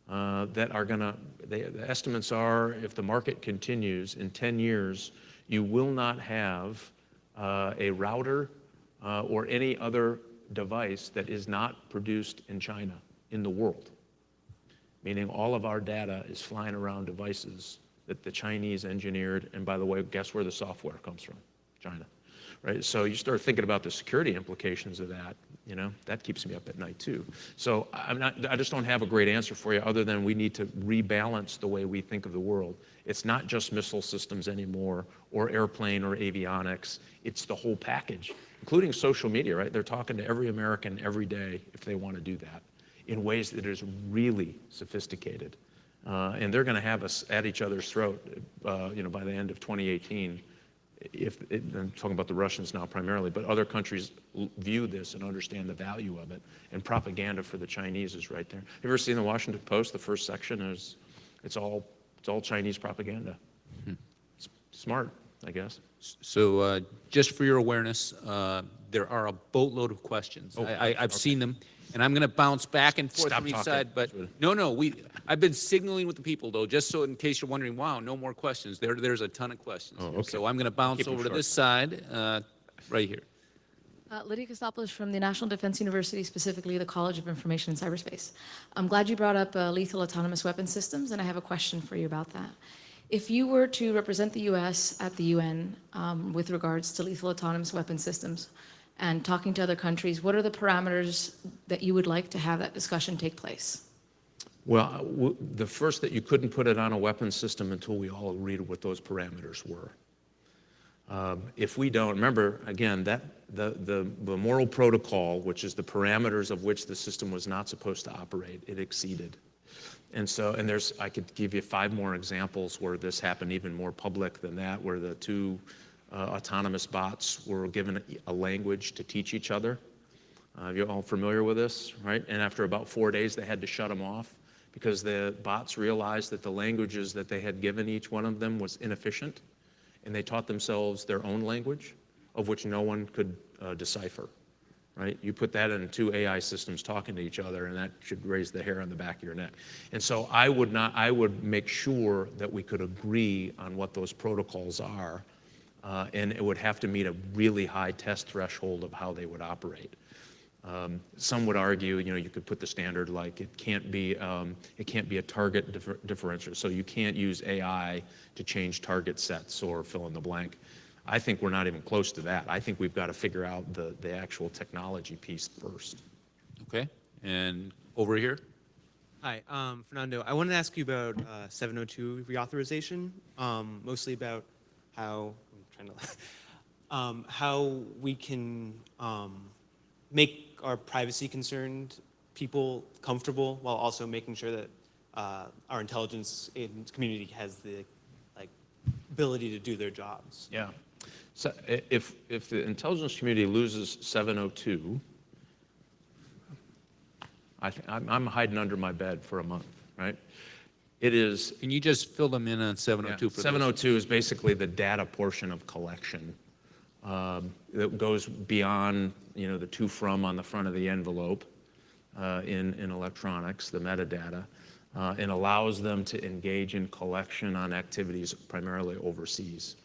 that are going to, the estimates are, if the market continues in 10 years, you will not have a router or any other device that is not produced in China in the world. Meaning all of our data is flying around devices that the Chinese engineered, and by the way, guess where the software comes from? China, right? So you start thinking about the security implications of that, that keeps me up at night too. So I just don't have a great answer for you other than we need to rebalance the way we think of the world. It's not just missile systems anymore or airplane or avionics, it's the whole package, including social media, right? They're talking to every American every day if they want to do that in ways that is really sophisticated. And they're going to have us at each other's throat, by the end of 2018. I'm talking about the Russians now primarily, but other countries view this and understand the value of it. And propaganda for the Chinese is right there. Have you ever seen the Washington Post? The first section is, it's all Chinese propaganda. It's smart, I guess. So just for your awareness, there are a boatload of questions. I've seen them, and I'm going to bounce back and forth from each side. But no, I've been signaling with the people, though, just so in case you're wondering, wow, no more questions. There's a ton of questions. Oh, okay. So I'm going to bounce over to this side, right here. Lydia Kostopoulos from the National Defense University, specifically the College of Information and Cyberspace. I'm glad you brought up lethal autonomous weapon systems, and I have a question for you about that. If you were to represent the U.S. at the UN with regards to lethal autonomous weapon systems and talking to other countries, what are the parameters that you would like to have that discussion take place? Well, the first, that you couldn't put it on a weapon system until we all agreed what those parameters were. If we don't, remember, again, that the moral protocol, which is the parameters of which the system was not supposed to operate, it exceeded. And so, I could give you 5 more examples where this happened even more public than that, where the 2 autonomous bots were given a language to teach each other. You're all familiar with this, right? And after about 4 days, they had to shut them off because the bots realized that the languages that they had given each one of them was inefficient, and they taught themselves their own language, of which no one could decipher. Right? You put that in 2 AI systems talking to each other, and that should raise the hair on the back of your neck. And so I would make sure that we could agree on what those protocols are, and it would have to meet a really high test threshold of how they would operate. Some would argue, you could put the standard like it can't be a target differential, so you can't use AI to change target sets or fill in the blank. I think we're not even close to that. I think we've got to figure out the actual technology piece first. Okay, and over here? Hi, Fernando. I wanted to ask you about 702 reauthorization, mostly about how I'm trying to how we can make our privacy concerned people comfortable while also making sure that our intelligence community has the ability to do their jobs. Yeah. So if the intelligence community loses 702, I'm hiding under my bed for a month, right? It is. Can you just fill them in on 702 for those? 702 is basically the data portion of collection that goes beyond, the to from on the front of the envelope in electronics, the metadata, and allows them to engage in collection on activities primarily overseas.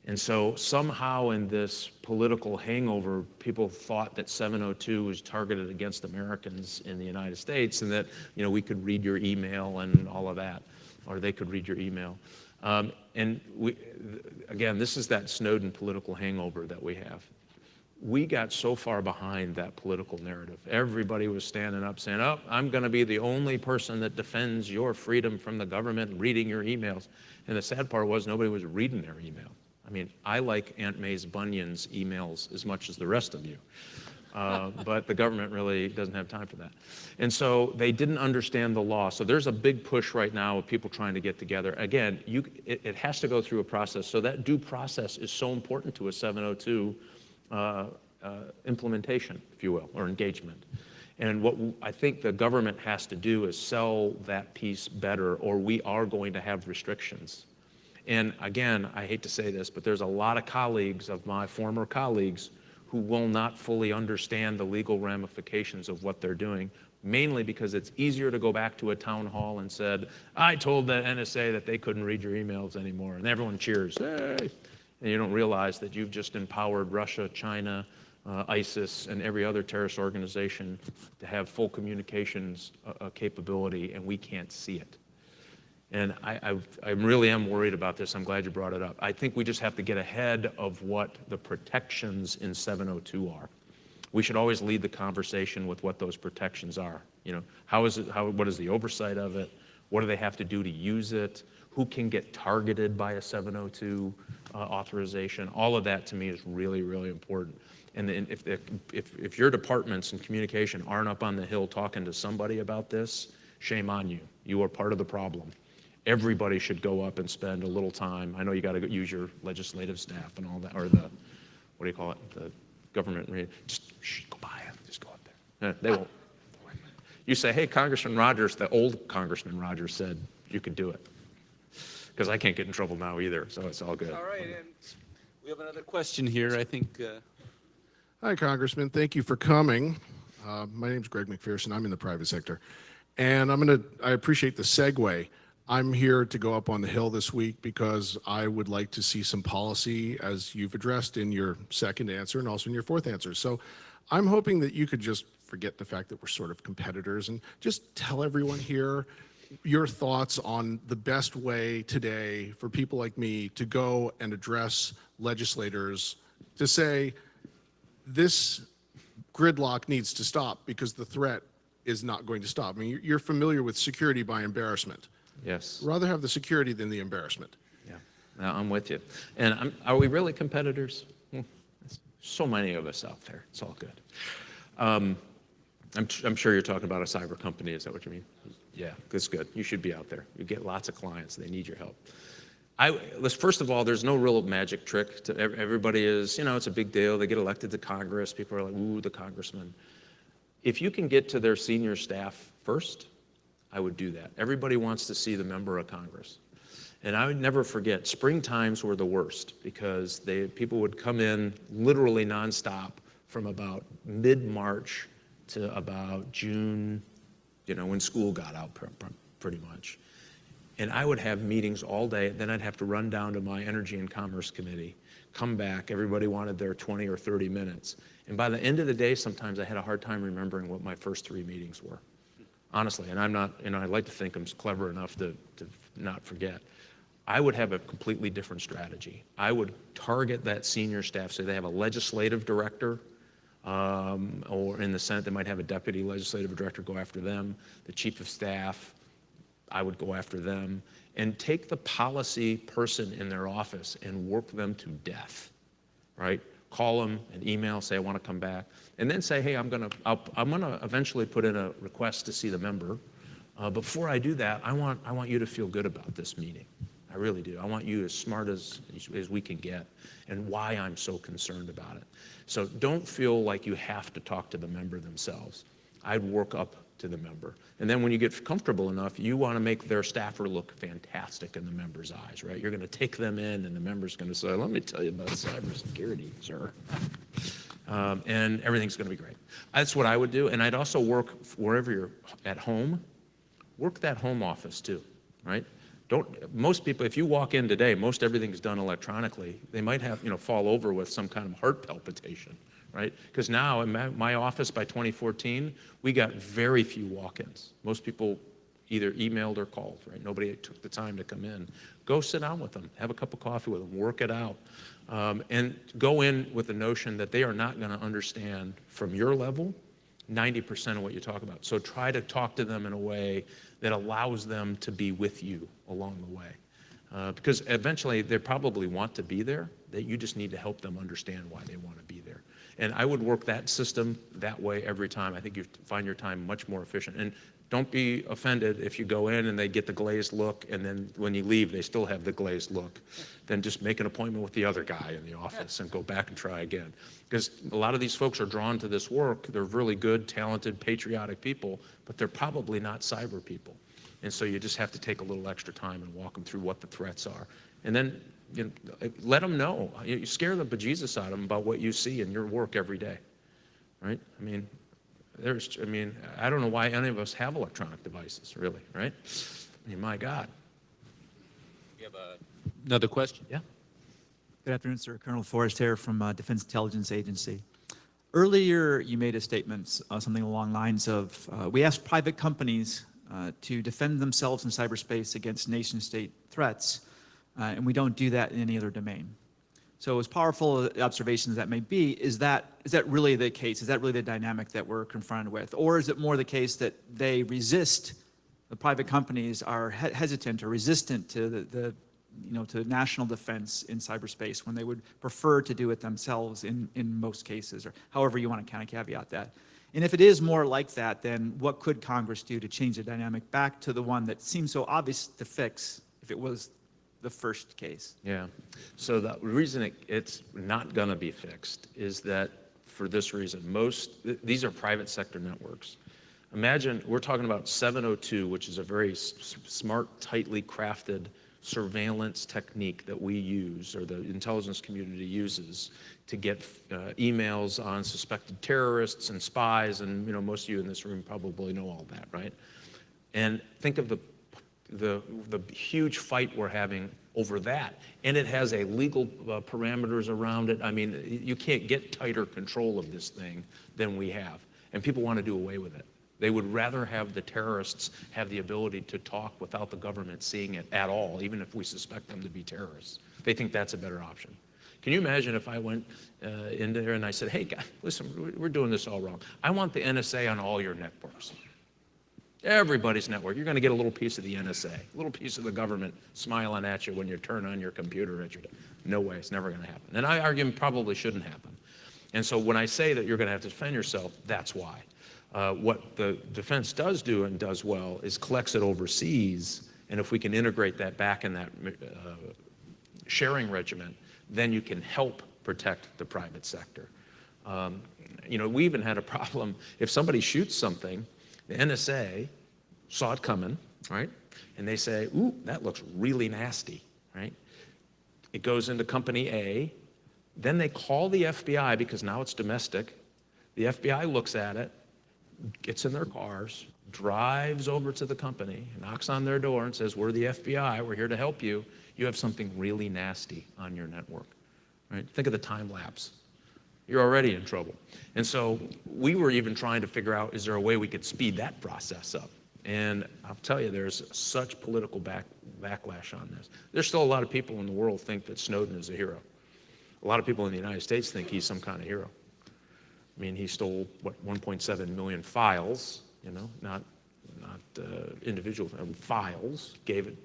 And so somehow in this political hangover, people thought that 702 was targeted against Americans in the United States and that, we could read your email and all of that, or they could read your email. And again, this is that Snowden political hangover that we have. We got so far behind that political narrative. Everybody was standing up saying, oh, I'm going to be the only person that defends your freedom from the government and reading your emails. And the sad part was nobody was reading their email. I mean, I like Aunt May's Bunyan's emails as much as the rest of you. But the government really doesn't have time for that. And so they didn't understand the law. So there's a big push right now of people trying to get together. Again, it has to go through a process. So that due process is so important to a 702 implementation, if you will, or engagement. And what I think the government has to do is sell that piece better, or we are going to have restrictions. And again, I hate to say this, but there's a lot of colleagues of my former colleagues who will not fully understand the legal ramifications of what they're doing, mainly because it's easier to go back to a town hall and said, I told the NSA that they couldn't read your emails anymore, and everyone cheers, hey! And you don't realize that you've just empowered Russia, China, ISIS, and every other terrorist organization to have full communications capability, and we can't see it. And I really am worried about this. I'm glad you brought it up. I think we just have to get ahead of what the protections in 702 are. We should always lead the conversation with what those protections are. What is the oversight of it? What do they have to do to use it? Who can get targeted by a 702 authorization? All of that to me is really, really important. And if your departments in communication aren't up on the Hill talking to somebody about this, shame on you. You are part of the problem. Everybody should go up and spend a little time. I know you got to use your legislative staff and all that, or the government. Just go by them. Just go up there. They won't. You say, hey, Congressman Rogers, the old Congressman Rogers said you could do it. Because I can't get in trouble now either, so it's all good. All right, and we have another question here, I think. Hi, Congressman. Thank you for coming. My name is Greg McPherson. I'm in the private sector. And I appreciate the segue. I'm here to go up on the Hill this week because I would like to see some policy, as you've addressed in your second answer and also in your fourth answer. So I'm hoping that you could just forget the fact that we're sort of competitors and just tell everyone here your thoughts on the best way today for people like me to go and address legislators to say, this gridlock needs to stop because the threat is not going to stop. I mean, you're familiar with security by embarrassment. Yes. Rather have the security than the embarrassment. Yeah, I'm with you. And are we really competitors? So many of us out there. It's all good. I'm sure you're talking about a cyber company. Is that what you mean? Yeah, that's good. You should be out there. You get lots of clients. They need your help. First of all, there's no real magic trick. Everybody is, it's a big deal. They get elected to Congress. People are like, ooh, the congressman. If you can get to their senior staff first, I would do that. Everybody wants to see the member of Congress. And I would never forget, spring times were the worst because people would come in literally nonstop from about mid-March to about June, when school got out pretty much. And I would have meetings all day. Then I'd have to run down to my Energy and Commerce Committee, come back. Everybody wanted their 20 or 30 minutes. And by the end of the day, sometimes I had a hard time remembering what my first 3 meetings were. Honestly, and I'm not, I like to think I'm clever enough to not forget. I would have a completely different strategy. I would target that senior staff, so they have a legislative director, or in the Senate, they might have a deputy legislative director, go after them. The chief of staff, I would go after them. And take the policy person in their office and work them to death, right? Call them, an email, say, I want to come back. And then say, hey, I'm gonna eventually put in a request to see the member. Before I do that, I want you to feel good about this meeting. I really do. I want you as smart as we can get, and why I'm so concerned about it. So don't feel like you have to talk to the member themselves. I'd work up to the member. And then when you get comfortable enough, you want to make their staffer look fantastic in the member's eyes, right? You're going to take them in, and the member's going to say, let me tell you about cybersecurity, sir. And everything's going to be great. That's what I would do. And I'd also work wherever you're at home, work that home office too, right? Most people, if you walk in today, most everything's done electronically. They might have, fall over with some kind of heart palpitation, right? Because now in my office by 2014, we got very few walk-ins. Most people either emailed or called, right? Nobody took the time to come in. Go sit down with them, have a cup of coffee with them, work it out. And go in with the notion that they are not going to understand from your level 90% of what you talk about. So try to talk to them in a way that allows them to be with you along the way. Because eventually they probably want to be there, that you just need to help them understand why they want to be there. And I would work that system that way every time. I think you find your time much more efficient. And don't be offended if you go in and they get the glazed look, and then when you leave, they still have the glazed look. Then just make an appointment with the other guy in the office and go back and try again. Because a lot of these folks are drawn to this work. They're really good, talented, patriotic people, but they're probably not cyber people. And so you just have to take a little extra time and walk them through what the threats are. And then let them know. You scare the bejesus out of them about what you see in your work every day, right? I mean, I don't know why any of us have electronic devices, really, right? I mean, my God. You have another question? Yeah. Good afternoon, sir. Colonel Forrest here from Defense Intelligence Agency. Earlier, you made a statement, something along the lines of, we asked private companies to defend themselves in cyberspace against nation-state threats, and we don't do that in any other domain. So as powerful observations as that may be, is that really the case? Is that really the dynamic that we're confronted with? Or is it more the case that they resist, the private companies are hesitant or resistant to to national defense in cyberspace when they would prefer to do it themselves in most cases, or however you want to kind of caveat that? And if it is more like that, then what could Congress do to change the dynamic back to the one that seems so obvious to fix if it was the first case? Yeah. So the reason it's not going to be fixed is that for this reason, these are private sector networks. Imagine we're talking about 702, which is a very smart, tightly crafted surveillance technique that we use, or the intelligence community uses, to get emails on suspected terrorists and spies, and most of you in this room probably know all that, right? And think of the huge fight we're having over that, and it has a legal parameters around it. I mean, you can't get tighter control of this thing than we have, and people want to do away with it. They would rather have the terrorists have the ability to talk without the government seeing it at all, even if we suspect them to be terrorists. They think that's a better option. Can you imagine if I went in there and I said, hey, guys, listen, we're doing this all wrong. I want the NSA on all your networks. Everybody's network. You're going to get a little piece of the NSA, a little piece of the government smiling at you when you turn on your computer at your day. No way, it's never going to happen. And I argue it probably shouldn't happen. And so when I say that you're going to have to defend yourself, that's why. What the defense does do and does well is collects it overseas, and if we can integrate that back in that sharing regimen, then you can help protect the private sector. We even had a problem. If somebody shoots something, the NSA saw it coming, right? And they say, ooh, that looks really nasty, right? It goes into company A. Then they call the FBI because now it's domestic. The FBI looks at it, gets in their cars, drives over to the company, knocks on their door and says, we're the FBI, we're here to help you. You have something really nasty on your network, right? Think of the time lapse. You're already in trouble. And so we were even trying to figure out, is there a way we could speed that process up? And I'll tell you, there's such political backlash on this. There's still a lot of people in the world think that Snowden is a hero. A lot of people in the United States think he's some kind of hero. I mean, he stole, what, 1.7 million files, not individual files, gave it,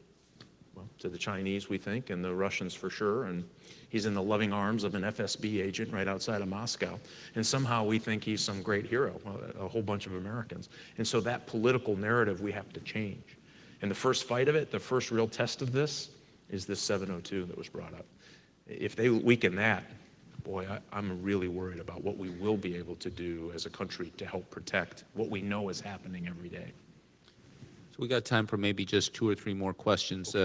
well, to the Chinese, we think, and the Russians for sure, and he's in the loving arms of an FSB agent right outside of Moscow. And somehow we think he's some great hero, a whole bunch of Americans. And so that political narrative we have to change. And the first fight of it, the first real test of this, is this 702 that was brought up. If they weaken that, boy, I'm really worried about what we will be able to do as a country to help protect what we know is happening every day. So we got time for maybe just 2 or 3 more questions.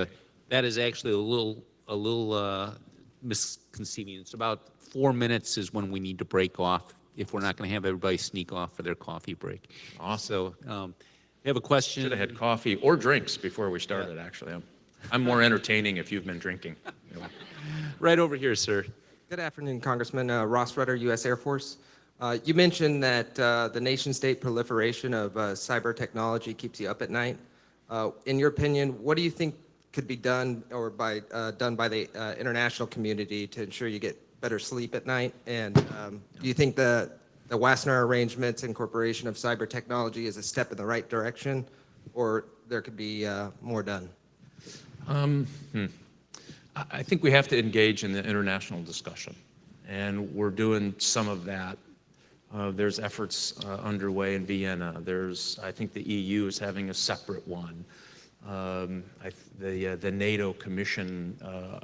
That is actually a little misconceiving. It's about 4 minutes is when we need to break off if we're not going to have everybody sneak off for their coffee break. Awesome. So we have a question. Should have had coffee or drinks before we started, actually. I'm more entertaining if you've been drinking. Right over here, sir. Good afternoon, Congressman. Ross Rutter, U.S. Air Force. You mentioned that the nation-state proliferation of cyber technology keeps you up at night. In your opinion, what do you think could be done or done by the international community to ensure you get better sleep at night? And do you think the Wassenaar arrangements incorporation of cyber technology is a step in the right direction, or there could be more done? I think we have to engage in the international discussion, and we're doing some of that. There's efforts underway in Vienna. I think the EU is having a separate one. The NATO Commission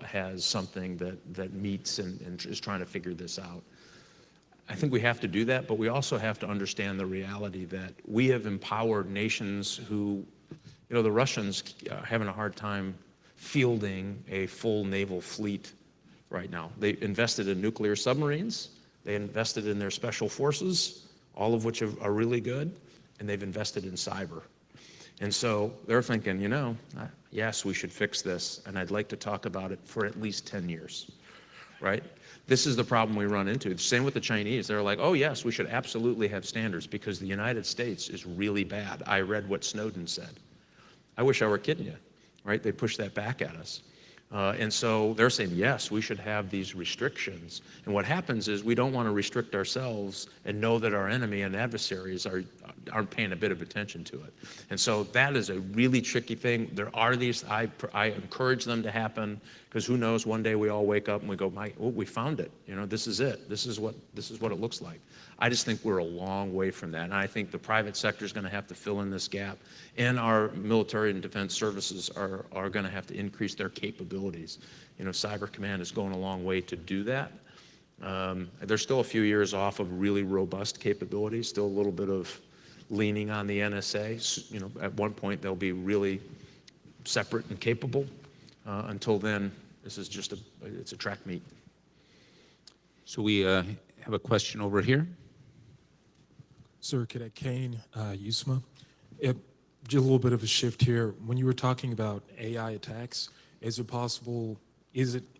has something that meets and is trying to figure this out. I think we have to do that, but we also have to understand the reality that we have empowered nations who, the Russians are having a hard time fielding a full naval fleet right now. They invested in nuclear submarines, they invested in their special forces, all of which are really good, and they've invested in cyber. And so they're thinking, yes, we should fix this, and I'd like to talk about it for at least 10 years, right? This is the problem we run into. Same with the Chinese. They're like, oh, yes, we should absolutely have standards because the United States is really bad. I read what Snowden said. I wish I were kidding you. Right? They push that back at us. And so they're saying, yes, we should have these restrictions. And what happens is we don't want to restrict ourselves and know that our enemy and adversaries aren't paying a bit of attention to it. And so that is a really tricky thing. There are these, I encourage them to happen, because who knows, one day we all wake up and we go, we found it. This is it. This is what it looks like. I just think we're a long way from that. And I think the private sector is going to have to fill in this gap. And our military and defense services are going to have to increase their capabilities. Cyber Command is going a long way to do that. They're still a few years off of really robust capabilities, still a little bit of leaning on the NSA. At one point they'll be really separate and capable. Until then, this is just it's a track meet. So we have a question over here. Sir, Cadet Kane, USMA. Just a little bit of a shift here. When you were talking about AI attacks, is it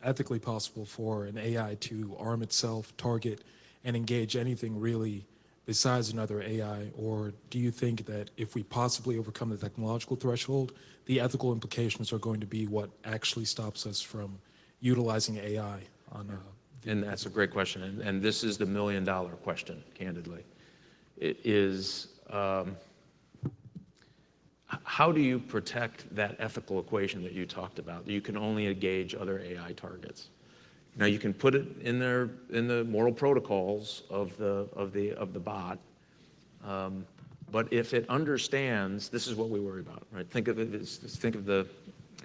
ethically possible for an AI to arm itself, target, and engage anything really besides another AI? Or do you think that if we possibly overcome the technological threshold, the ethical implications are going to be what actually stops us from utilizing AI on And that's a great question. And this is the million-dollar question, candidly. It is, how do you protect that ethical equation that you talked about? You can only engage other AI targets. Now you can put it in the moral protocols of the bot, but if it understands, this is what we worry about, right? Think of the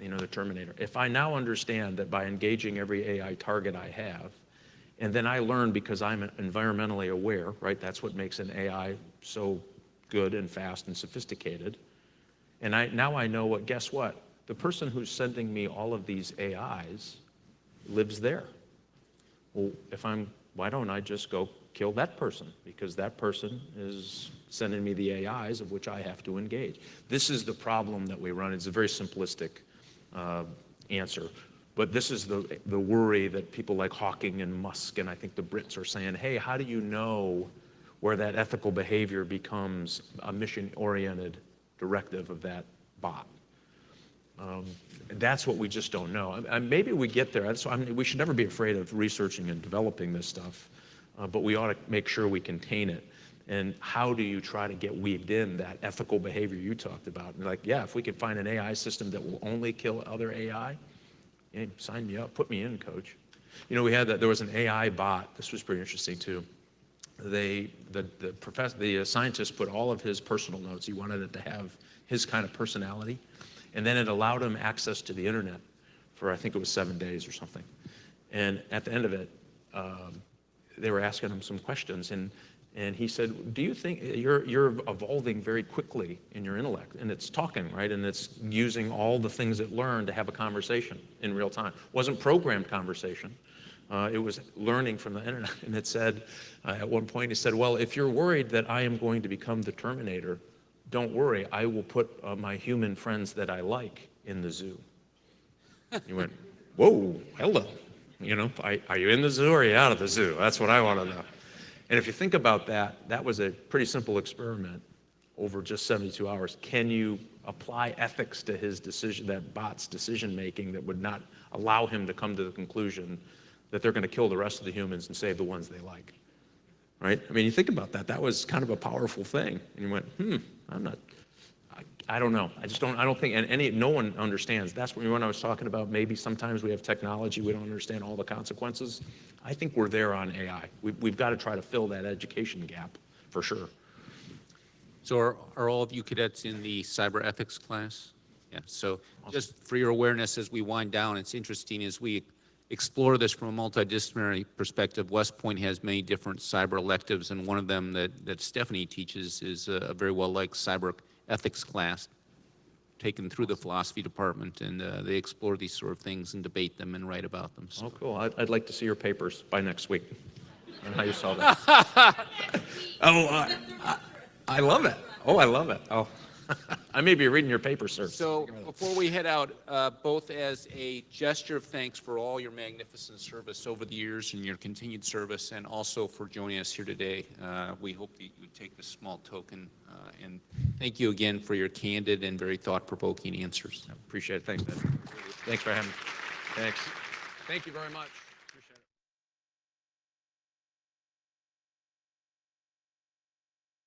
the Terminator. If I now understand that by engaging every AI target I have, and then I learn because I'm environmentally aware, right? That's what makes an AI so good and fast and sophisticated. And now I know guess what? The person who's sending me all of these AIs lives there. Well, why don't I just go kill that person? Because that person is sending me the AIs of which I have to engage. This is the problem that we run. It's a very simplistic answer. But this is the worry that people like Hawking and Musk, and I think the Brits are saying, hey, how do you know where that ethical behavior becomes a mission-oriented directive of that bot? That's what we just don't know. Maybe we get there. We should never be afraid of researching and developing this stuff. but we ought to make sure we contain it. And how do you try to get weaved in that ethical behavior you talked about? And like, yeah, if we could find an AI system that will only kill other AI, yeah, sign me up, put me in, coach. You know, we had that, there was an AI bot. This was pretty interesting too. The scientist put all of his personal notes. He wanted it to have his kind of personality. And then it allowed him access to the internet for, I think it was 7 days or something. And at the end of it, they were asking him some questions. And he said, do you think you're evolving very quickly in your intellect? And it's talking, right? And it's using all the things it learned to have a conversation in real time. It wasn't programmed conversation. It was learning from the internet. And it said, at one point, he said, well, if you're worried that I am going to become the Terminator, don't worry, I will put my human friends that I like in the zoo. You went, whoa, hello. You know, are you in the zoo or are you out of the zoo? That's what I want to know. And if you think about that, that was a pretty simple experiment over just 72 hours. Can you apply ethics to his decision, that bot's decision making that would not allow him to come to the conclusion that they're going to kill the rest of the humans and save the ones they like? Right? I mean, you think about that. That was kind of a powerful thing. And you went, I don't know. I don't think, and no one understands. That's when I was talking about maybe sometimes we have technology, we don't understand all the consequences. I think we're there on AI. We've got to try to fill that education gap for sure. So are all of you cadets in the cyber ethics class? Yeah, so just for your awareness as we wind down, it's interesting as we explore this from a multidisciplinary perspective. West Point has many different cyber electives, and one of them that Stephanie teaches is a very well-liked cyber ethics class taken through the philosophy department, and they explore these sort of things and debate them and write about them. So. Oh, cool. I'd like to see your papers by next week on how you saw that. I love it. Oh, I love it. Oh, I may be reading your paper, sir. So before we head out, both as a gesture of thanks for all your magnificent service over the years and your continued service, and also for joining us here today, we hope that you would take this small token. And thank you again for your candid and very thought-provoking answers. Appreciate it. Thanks, Ben. Thanks for having me. Thanks. Thank you very much.